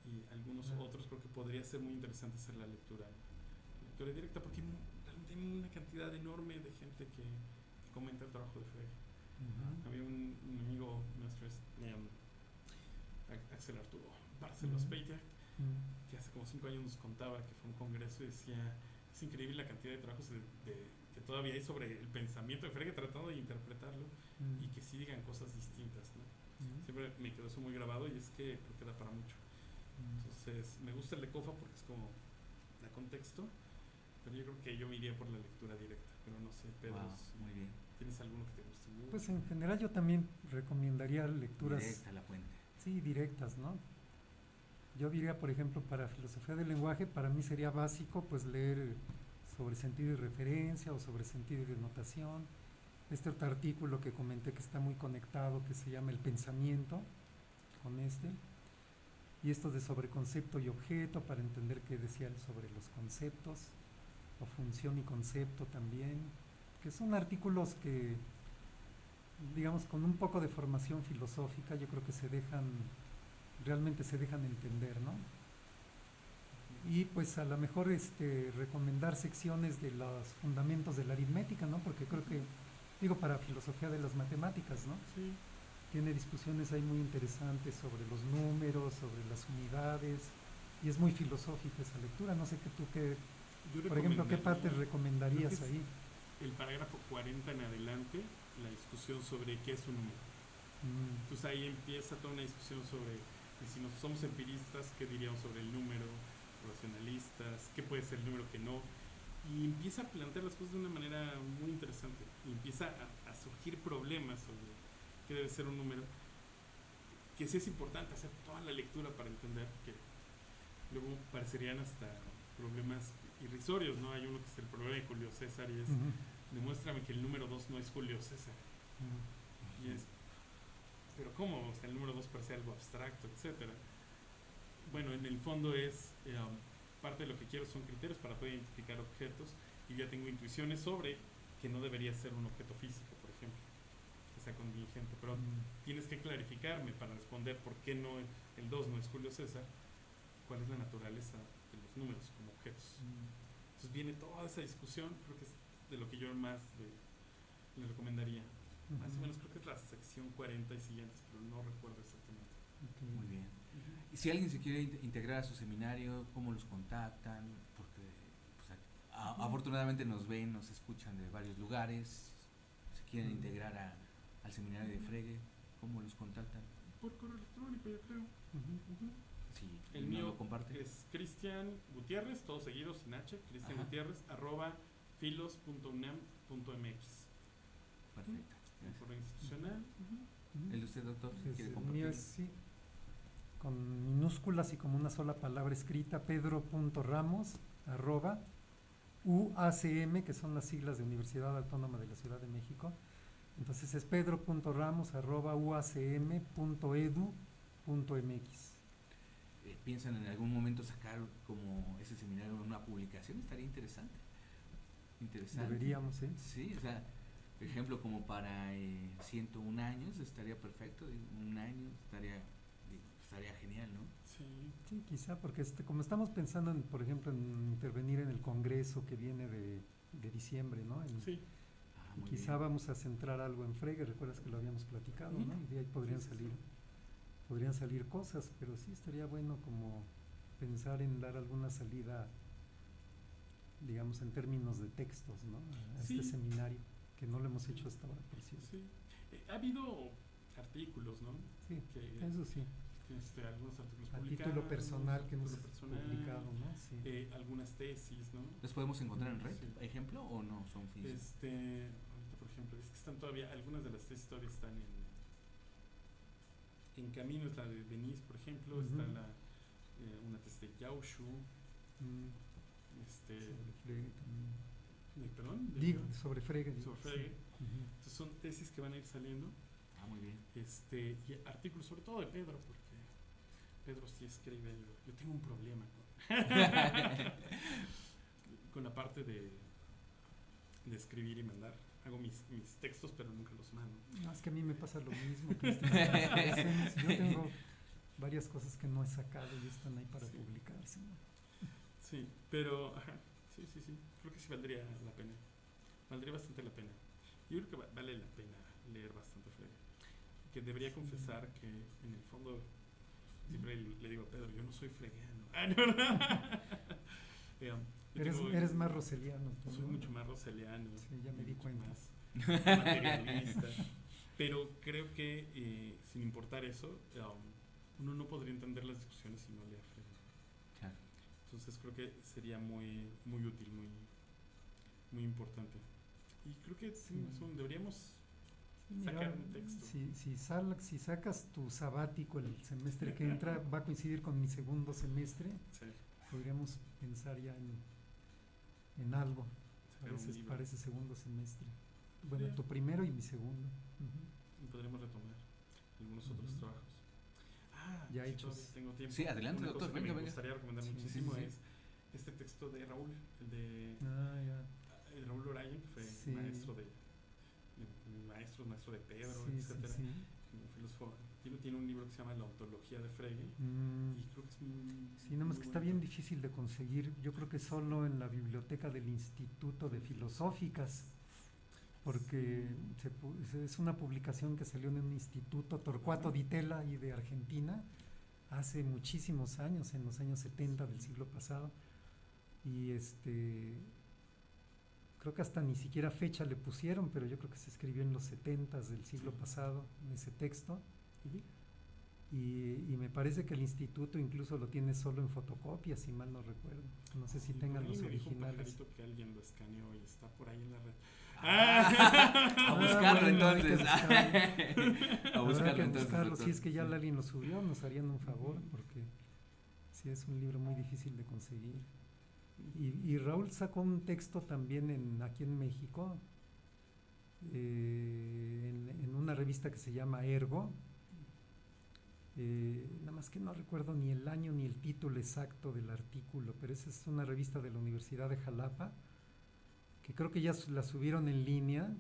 Y algunos otros creo que podría ser muy interesante hacer la lectura directa, porque realmente hay una cantidad enorme de gente que comenta el trabajo de Frege. Había un amigo nuestro, Axel Arturo Barcelos Peiter, que hace como 5 años nos contaba que fue a un congreso y decía, es increíble la cantidad de trabajos que todavía hay sobre el pensamiento de Frege, tratando de interpretarlo y que sí digan cosas distintas, ¿no? Siempre me quedó eso muy grabado, y es que creo que da para mucho. Entonces me gusta el de Cofa porque es como da contexto, pero yo creo que yo me iría por la lectura directa, pero no sé, Pedro. Wow, muy bien. ¿Tienes alguno que te guste mucho? Pues en general yo también recomendaría lecturas Directa a la fuente. sí, directas, ¿no? Yo diría, por ejemplo, para filosofía del lenguaje, para mí sería básico pues leer sobre sentido y referencia o sobre sentido y denotación. Este otro artículo que comenté que está muy conectado, que se llama El pensamiento, con este. Y estos de sobre concepto y objeto, para entender qué decía él sobre los conceptos, o función y concepto también, que son artículos que, digamos, con un poco de formación filosófica, yo creo que realmente se dejan entender, ¿no? Y pues a lo mejor recomendar secciones de los fundamentos de la aritmética, ¿no? Porque creo que, digo, para filosofía de las matemáticas, ¿no? Sí. Tiene discusiones ahí muy interesantes sobre los números, sobre las unidades, y es muy filosófica esa lectura. No sé Yo por ejemplo, ¿qué partes recomendaría, recomendarías creo que ahí? el parágrafo 40 en adelante, la discusión sobre qué es un número. Entonces ahí empieza toda una discusión sobre si nos somos empiristas, qué diríamos sobre el número, racionalistas, qué puede ser el número que no. Y empieza a plantear las cosas de una manera muy interesante. Y empieza a surgir problemas sobre qué debe ser un número. Que sí es importante hacer toda la lectura para entender que luego parecerían hasta problemas irrisorios, ¿no? Hay uno que es el problema de Julio César y es, demuéstrame que el número 2 no es Julio César. Y es, pero ¿cómo? O sea, el número 2 parece algo abstracto, etcétera. Bueno, en el fondo es, parte de lo que quiero son criterios para poder identificar objetos, y ya tengo intuiciones sobre que no debería ser un objeto físico, por ejemplo, que sea contingente, pero tienes que clarificarme para responder por qué no el 2 no es Julio César, cuál es la naturaleza de los números como objetos. Entonces viene toda esa discusión, creo que es de lo que yo más le recomendaría. Más o menos creo que es la sección 40 y siguientes, pero no recuerdo exactamente. Muy bien. Y si alguien se quiere integrar a su seminario, ¿cómo los contactan? Porque pues, afortunadamente nos ven, nos escuchan de varios lugares. Si quieren integrar al seminario de Frege, ¿cómo los contactan? Por correo electrónico, yo creo. Sí, El ¿no mío lo comparte? es Cristian Gutiérrez, todo seguido, sin H, Cristian Gutiérrez, @filos.unam.mx. Perfecto. Un correo institucional. ¿El de usted, doctor? Pues ¿Quiere el mío compartirlo? es, sí, con minúsculas y como una sola palabra escrita, pedro.ramos, @UACM, que son las siglas de Universidad Autónoma de la Ciudad de México. Entonces es pedro.ramos, @uacm.edu.mx. ¿Piensan en algún momento sacar como ese seminario en una publicación? Estaría interesante. Deberíamos, ¿eh? Sí, o sea, por ejemplo, como para 101 años estaría perfecto. Un año estaría genial, ¿no? Sí. Sí, quizá, porque como estamos pensando, por ejemplo, en intervenir en el congreso que viene de diciembre, ¿no? Sí. Y Muy quizá bien. vamos a centrar algo en Frege, recuerdas que lo habíamos platicado, ¿no? Y de ahí podrían salir cosas, pero sí estaría bueno como pensar en dar alguna salida, digamos, en términos de textos, ¿no? A Sí. este seminario, que no lo hemos hecho hasta ahora, por cierto. Sí. Ha habido artículos, ¿no? Sí, Que, eso sí. algunos artículos A publicados. título personal que hemos título personal, publicado, ¿no? Sí. algunas tesis, ¿no? ¿Los podemos encontrar en red, Sí. ejemplo, o no son físicos? Ahorita, por ejemplo, es que están todavía, algunas de las tesis todavía están en camino. Es la de Denise, por ejemplo, está una tesis de Yaoshu, Sobre Frege también. perdón, Digo, sobre Frege. sobre Frege. Entonces son tesis que van a ir saliendo, Muy bien. y artículos sobre todo de Pedro, porque Pedro sí escribe. Yo tengo un problema con la parte de escribir y mandar. Hago mis textos, pero nunca los mando. No, es que a mí me pasa lo mismo, Cristian. Yo tengo varias cosas que no he sacado y están ahí para publicarse, ¿no? Sí, pero, sí. Creo que sí valdría la pena. Valdría bastante la pena. Yo creo que vale la pena leer bastante Frege. Que debería confesar que, en el fondo, siempre le digo a Pedro, yo no soy freguiano. Eres más roseliano. Soy mucho más roseliano. Sí, ya me di cuenta. Más materialista. Pero creo que, sin importar eso, uno no podría entender las discusiones si no lee a Frege. Claro. Entonces creo que sería muy, muy útil, muy, muy importante. Y creo que Sí. deberíamos Mira, sacar un texto. si sacas tu sabático el semestre que entra, va a coincidir con mi segundo semestre, Sí, podríamos pensar ya en algo sacar un libro. para ese segundo semestre. Bueno, Bien. tu primero y mi segundo. Ujú. Y podremos retomar algunos otros Ujú. trabajos. Ya si hechos. todavía tengo tiempo. Sí, adelante, Una doctor, cosa que venga, me venga. gustaría recomendar Sí, muchísimo sí, sí. es este texto de Raúl, el de Ah, ya. Raúl Orayen, que fue Sí. maestro de Pedro, Sí, etcétera. sí. Un filósofo. Tiene un libro que se llama La ontología de Frege. Mm, Y creo que es sí, nada más muy que está bien bonito. difícil de conseguir. Yo creo que solo en la biblioteca del Instituto de Filosóficas, porque es una publicación que salió en un instituto, Torcuato Di Tella, y de Argentina, hace muchísimos años, en los años 70 del siglo pasado. Y creo que hasta ni siquiera fecha le pusieron, pero yo creo que se escribió en los 70 del siglo Sí. pasado, en ese texto. Ujú. Y me parece que el instituto incluso lo tiene solo en fotocopia, si mal no recuerdo. No sé si Y tengan por ahí los me dijo un originales. pajarito que alguien lo escaneó y está por ahí en la red. A buscarlo bueno, hay que entonces. A Habrá buscarlo que entonces. buscarlo, doctor. si es que ya Sí. alguien lo subió, nos harían un favor, Ujú. porque sí es un libro muy difícil de conseguir. Y Raúl sacó un texto también aquí en México, en una revista que se llama Ergo. Nada más que no recuerdo ni el año ni el título exacto del artículo, pero esa es una revista de la Universidad de Jalapa, que creo que ya la subieron en línea,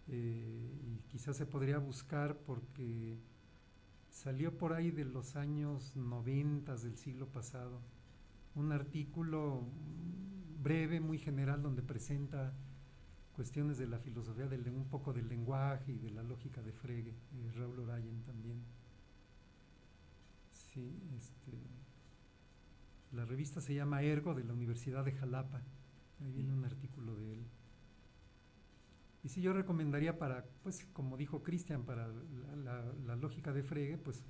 y quizás se podría buscar porque salió por ahí de los años 90 del siglo pasado. Un artículo breve, muy general, donde presenta cuestiones de la filosofía, un poco del lenguaje y de la lógica de Frege, Raúl Orayen también. Sí, la revista se llama Ergo, de la Universidad de Jalapa. Ahí viene un artículo de él. Y sí, yo recomendaría pues como dijo Cristian, para la lógica de Frege, pues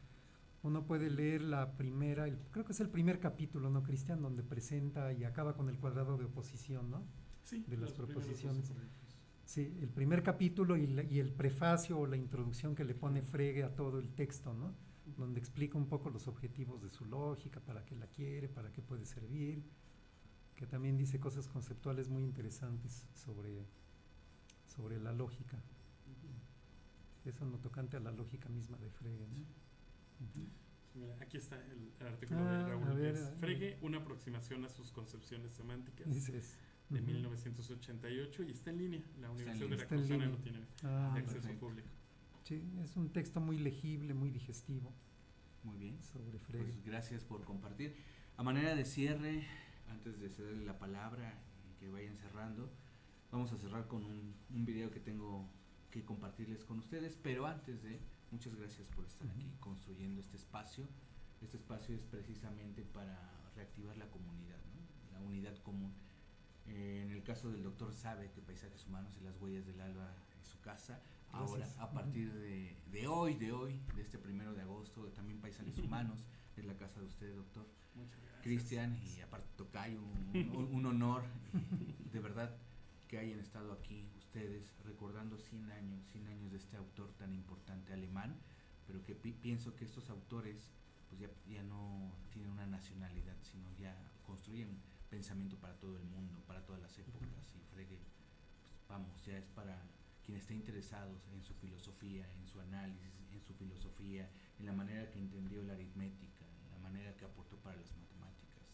uno puede leer la primera, creo que es el primer capítulo, ¿no, Cristian? Donde presenta y acaba con el cuadrado de oposición, ¿no? Sí, De las los primeros proposiciones. 12 párrafos. Sí, el primer capítulo y el prefacio o la introducción que le pone Frege a todo el texto, ¿no? Donde explica un poco los objetivos de su lógica, para qué la quiere, para qué puede servir, que también dice cosas conceptuales muy interesantes sobre la lógica. Eso no tocante a la lógica misma de Frege, ¿no? Ujú. Mira, aquí está el artículo Ah, de a Raúl. ver, Es Frege, una aproximación a sus concepciones semánticas, Dices, de ujú. 1988, y está en línea. La Universidad línea. Está en Veracruzana línea. lo tiene Ah, de acceso perfecto. público. sí, es un texto muy legible, muy digestivo Muy bien. sobre Frege. Pues gracias por compartir. A manera de cierre, antes de cederle la palabra y que vayan cerrando, vamos a cerrar con un video que tengo que compartirles con ustedes, pero antes de, muchas gracias por estar aquí construyendo este espacio. Este espacio es precisamente para reactivar la comunidad, ¿no? La unidad común. En el caso del doctor sabe que Paisajes Humanos y las Huellas del Alba es su casa. Ahora, Gracias. a partir de hoy, de este 1 de agosto, también Paisajes Humanos es la casa de usted, doctor Muchas gracias. Cristian, y aparte tocayo, un honor, de verdad, que hayan estado aquí ustedes recordando 100 años de este autor tan importante alemán, pero que pienso que estos autores pues ya no tienen una nacionalidad, sino ya construyen pensamiento para todo el mundo, para todas las épocas, y Frege, pues, vamos, ya es para quien esté interesado en su filosofía, en su análisis, en su filosofía, en la manera que entendió la aritmética, en la manera que aportó para las matemáticas.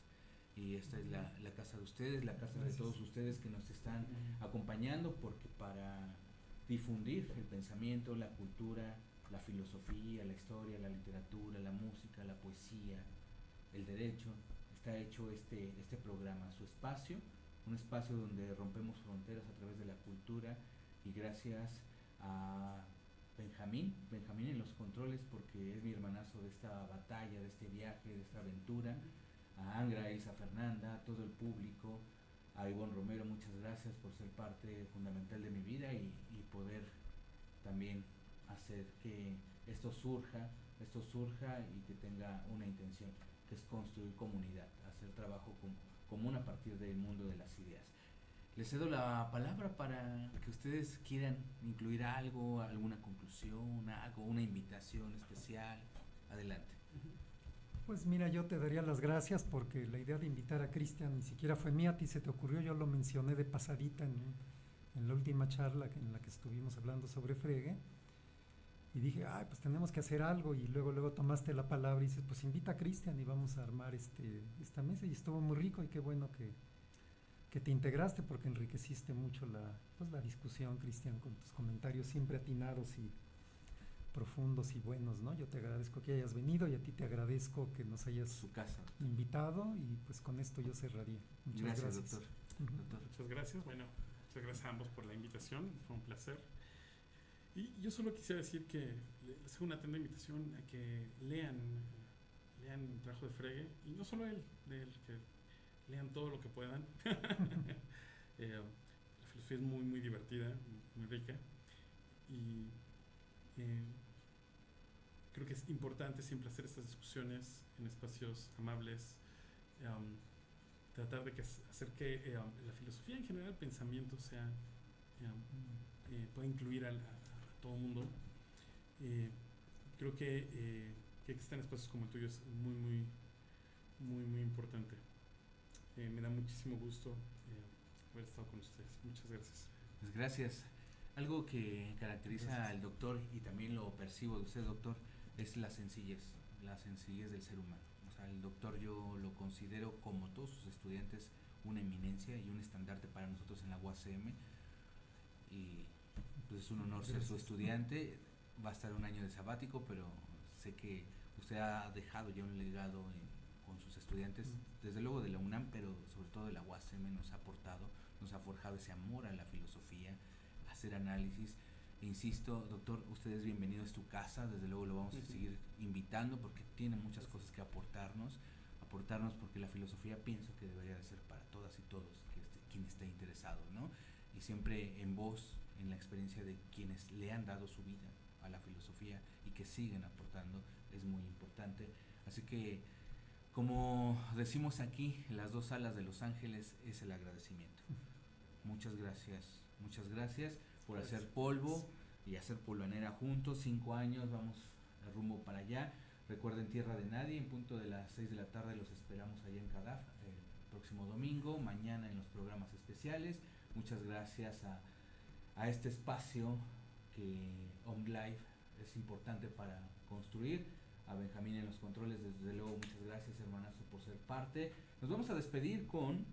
Y esta es la casa de ustedes, la casa de todos ustedes que nos están acompañando, porque para difundir el pensamiento, la cultura, la filosofía, la historia, la literatura, la música, la poesía, el derecho, está hecho este programa, su espacio, un espacio donde rompemos fronteras a través de la cultura, y gracias a Benjamín en los controles, porque es mi hermanazo de esta batalla, de este viaje, de esta aventura, a Angra, a Elsa Fernanda, a todo el público, a Ivonne Romero, muchas gracias por ser parte fundamental de mi vida y poder también hacer que esto surja y que tenga una intención, que es construir comunidad, hacer trabajo común a partir del mundo de las ideas. Les cedo la palabra para que ustedes quieran incluir algo, alguna conclusión, algo, una invitación especial. Adelante. Pues mira, yo te daría las gracias porque la idea de invitar a Cristian ni siquiera fue mía, a ti se te ocurrió, yo lo mencioné de pasadita en la última charla en la que estuvimos hablando sobre Frege, y dije, ay, pues tenemos que hacer algo, y luego tomaste la palabra y dices, pues invita a Cristian y vamos a armar esta mesa, y estuvo muy rico, y qué bueno que te integraste porque enriqueciste mucho la discusión, Cristian, con tus comentarios siempre atinados y profundos y buenos, ¿no? Yo te agradezco que hayas venido y a ti te agradezco que nos hayas Su casa. invitado, y pues con esto yo cerraría. Muchas gracias. Doctor. Ujú. Doctor. Muchas gracias. Bueno, muchas gracias a ambos por la invitación. Fue un placer. Y yo solo quisiera decir que les hago una atenta invitación a que lean el trabajo de Frege, y no solo él, que lean todo lo que puedan. La filosofía es muy, muy divertida, muy rica, y creo que es importante siempre hacer estas discusiones en espacios amables, tratar de hacer que la filosofía en general, el pensamiento sea pueda incluir a todo el mundo. Creo que existan espacios como el tuyo es muy, muy, muy, muy importante. Me da muchísimo gusto haber estado con ustedes. Muchas gracias. Pues gracias. Algo que caracteriza al doctor, y también lo percibo de usted, doctor, es la sencillez del ser humano. O sea, el doctor yo lo considero, como todos sus estudiantes, una eminencia y un estandarte para nosotros en la UACM, y pues es un honor ser su estudiante. Va a estar un año de sabático, pero sé que usted ha dejado ya un legado con sus estudiantes, desde luego de la UNAM, pero sobre todo de la UACM. Nos ha aportado, nos ha forjado ese amor a la filosofía, a hacer análisis. E insisto, doctor, usted es bienvenido, es tu casa, desde luego lo vamos a seguir invitando porque tiene muchas cosas que aportarnos porque la filosofía pienso que debería de ser para todas y todos, quien esté interesado, ¿no? Y siempre en voz, en la experiencia de quienes le han dado su vida a la filosofía y que siguen aportando, es muy importante. Así que, como decimos aquí, en las 2 salas de Los Ángeles, es el agradecimiento. Muchas gracias por hacer polvo y hacer polvanera juntos. 5 años, vamos al rumbo para allá. Recuerden, Tierra de Nadie, en punto de las 6 de la tarde los esperamos allá en CADAF el próximo domingo, mañana en los programas especiales. Muchas gracias a este espacio que OmLife es importante para construir. A Benjamín en los controles, desde luego, muchas gracias, hermanazo, por ser parte. Nos vamos a despedir con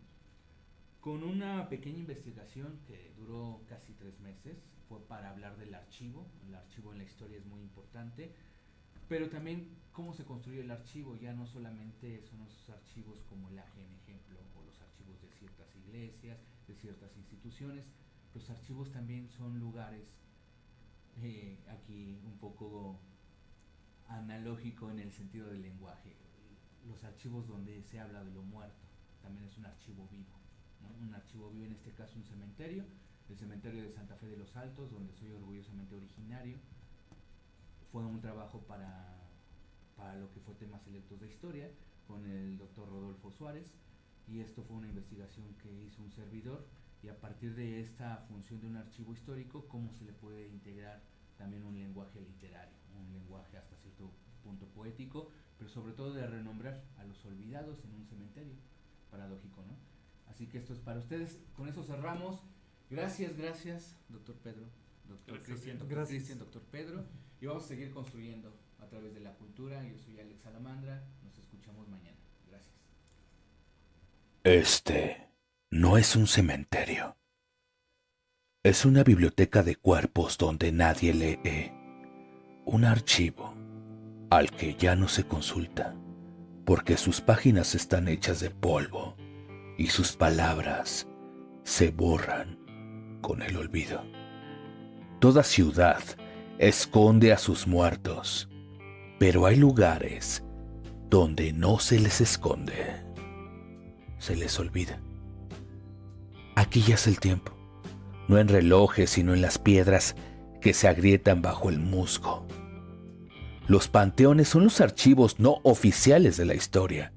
una pequeña investigación que duró casi 3 meses. Fue para hablar del archivo. El archivo en la historia es muy importante, pero también cómo se construye el archivo. Ya no solamente son los archivos como el AGN ejemplo, o los archivos de ciertas iglesias, de ciertas instituciones. Los archivos también son lugares, aquí un poco analógico en el sentido del lenguaje. Los archivos donde se habla de lo muerto también es un archivo vivo, ¿no? Un archivo vivo, en este caso un cementerio, el cementerio de Santa Fe de los Altos, donde soy orgullosamente originario. Fue un trabajo para lo que fue temas selectos de historia con el doctor Rodolfo Suárez, y esto fue una investigación que hizo un servidor, y a partir de esta función de un archivo histórico, cómo se le puede integrar también un lenguaje literario, un lenguaje hasta cierto punto poético, pero sobre todo de renombrar a los olvidados en un cementerio. Paradójico, ¿no? Así que esto es para ustedes. Con eso cerramos. Gracias, doctor Pedro, doctor Cristian, doctor Pedro. Y vamos a seguir construyendo a través de la cultura. Yo soy Alex Salamandra. Nos escuchamos mañana. Gracias. Este no es un cementerio. Es una biblioteca de cuerpos donde nadie lee. Un archivo al que ya no se consulta, porque sus páginas están hechas de polvo y sus palabras se borran con el olvido. Toda ciudad esconde a sus muertos, pero hay lugares donde no se les esconde, se les olvida. Aquí yace el tiempo, no en relojes, sino en las piedras que se agrietan bajo el musgo. Los panteones son los archivos no oficiales de la historia.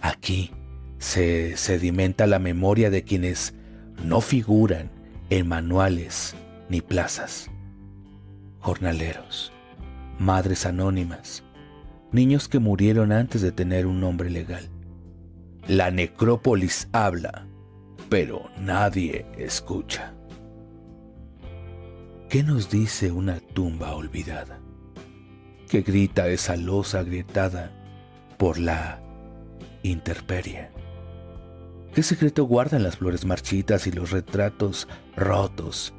Aquí se sedimenta la memoria de quienes no figuran en manuales ni plazas. Jornaleros, madres anónimas, niños que murieron antes de tener un nombre legal. La necrópolis habla, pero nadie escucha. ¿Qué nos dice una tumba olvidada? ¿Qué grita esa losa agrietada por la intemperie? ¿Qué secreto guardan las flores marchitas y los retratos rotos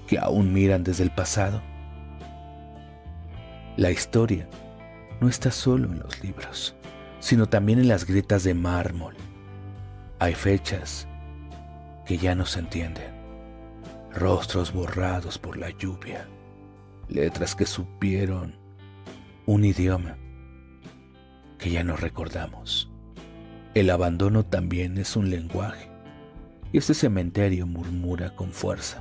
que aún miran desde el pasado? La historia no está solo en los libros, sino también en las grietas de mármol. Hay fechas que ya no se entienden, rostros borrados por la lluvia, letras que supieron un idioma que ya no recordamos. El abandono también es un lenguaje, y este cementerio murmura con fuerza.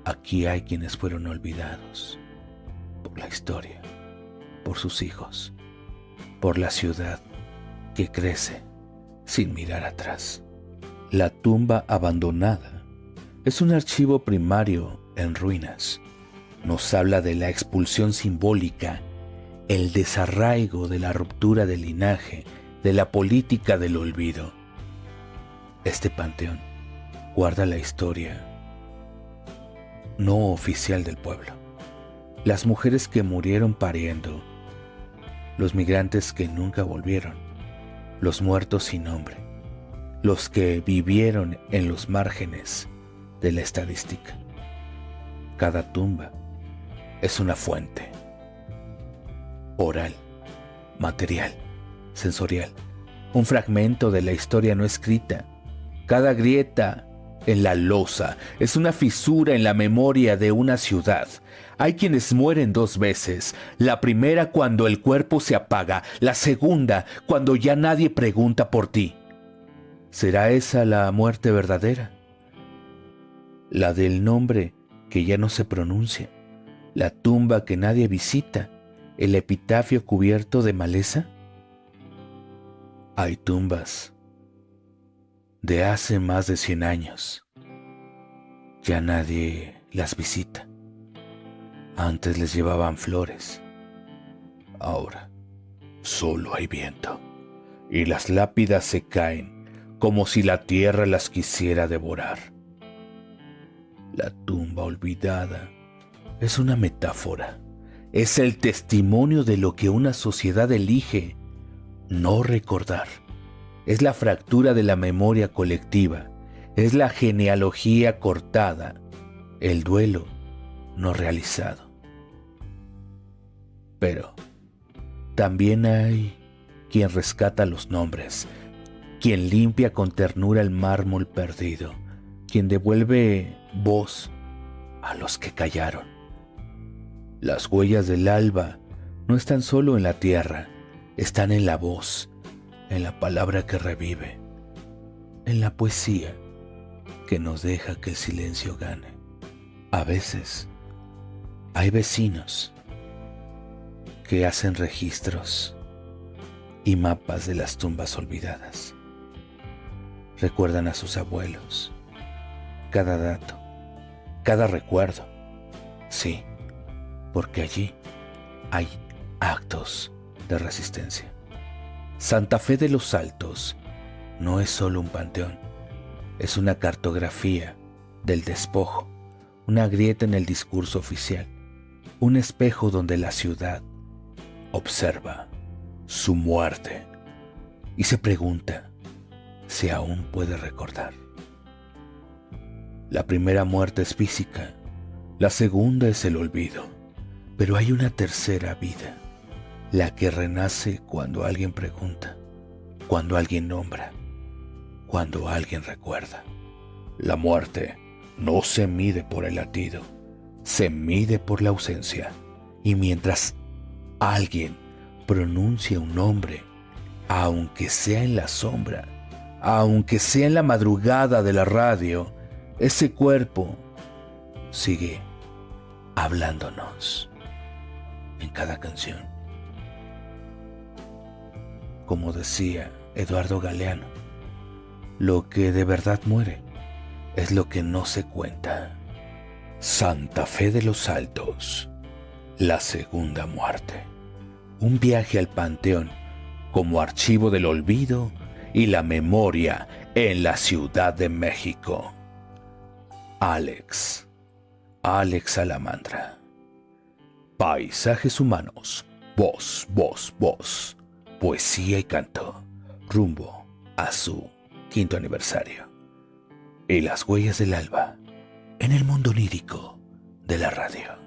Aquí hay quienes fueron olvidados por la historia, por sus hijos, por la ciudad que crece sin mirar atrás. La tumba abandonada es un archivo primario en ruinas. Nos habla de la expulsión simbólica, el desarraigo de la ruptura del linaje, de la política del olvido. Este panteón guarda la historia no oficial del pueblo. Las mujeres que murieron pariendo, los migrantes que nunca volvieron, los muertos sin nombre, los que vivieron en los márgenes de la estadística. Cada tumba es una fuente oral, material, sensorial, un fragmento de la historia no escrita. Cada grieta en la losa es una fisura en la memoria de una ciudad. Hay quienes mueren 2 veces, la primera cuando el cuerpo se apaga, la segunda cuando ya nadie pregunta por ti. ¿Será esa la muerte verdadera? La del nombre que ya no se pronuncia, la tumba que nadie visita, el epitafio cubierto de maleza. Hay tumbas de hace más de 100 años. Ya nadie las visita. Antes les llevaban flores. Ahora solo hay viento y las lápidas se caen como si la tierra las quisiera devorar. La tumba olvidada es una metáfora. Es el testimonio de lo que una sociedad elige no recordar. Es la fractura de la memoria colectiva. Es la genealogía cortada. El duelo no realizado. Pero también hay quien rescata los nombres, quien limpia con ternura el mármol perdido, quien devuelve voz a los que callaron. Las huellas del alba no están solo en la tierra, están en la voz, en la palabra que revive, en la poesía que nos deja que el silencio gane. A veces hay vecinos que hacen registros y mapas de las tumbas olvidadas. Recuerdan a sus abuelos, cada dato, cada recuerdo. Sí, porque allí hay actos de resistencia. Santa Fe de los Altos no es solo un panteón, es una cartografía del despojo, una grieta en el discurso oficial, un espejo donde la ciudad observa su muerte y se pregunta si aún puede recordar. La primera muerte es física, la segunda es el olvido, pero hay una tercera vida, la que renace cuando alguien pregunta, cuando alguien nombra, cuando alguien recuerda. La muerte no se mide por el latido, se mide por la ausencia, y mientras alguien pronuncia un nombre, aunque sea en la sombra, aunque sea en la madrugada de la radio, ese cuerpo sigue hablándonos en cada canción. Como decía Eduardo Galeano, Lo que de verdad muere es lo que no se cuenta. Santa Fe de los Altos, la segunda muerte. Un viaje al panteón como archivo del olvido y la memoria en la Ciudad de México. Alex Salamandra. Paisajes humanos, voz, poesía y canto, rumbo a su 5º aniversario. Y las huellas del alba en el mundo onírico de la radio.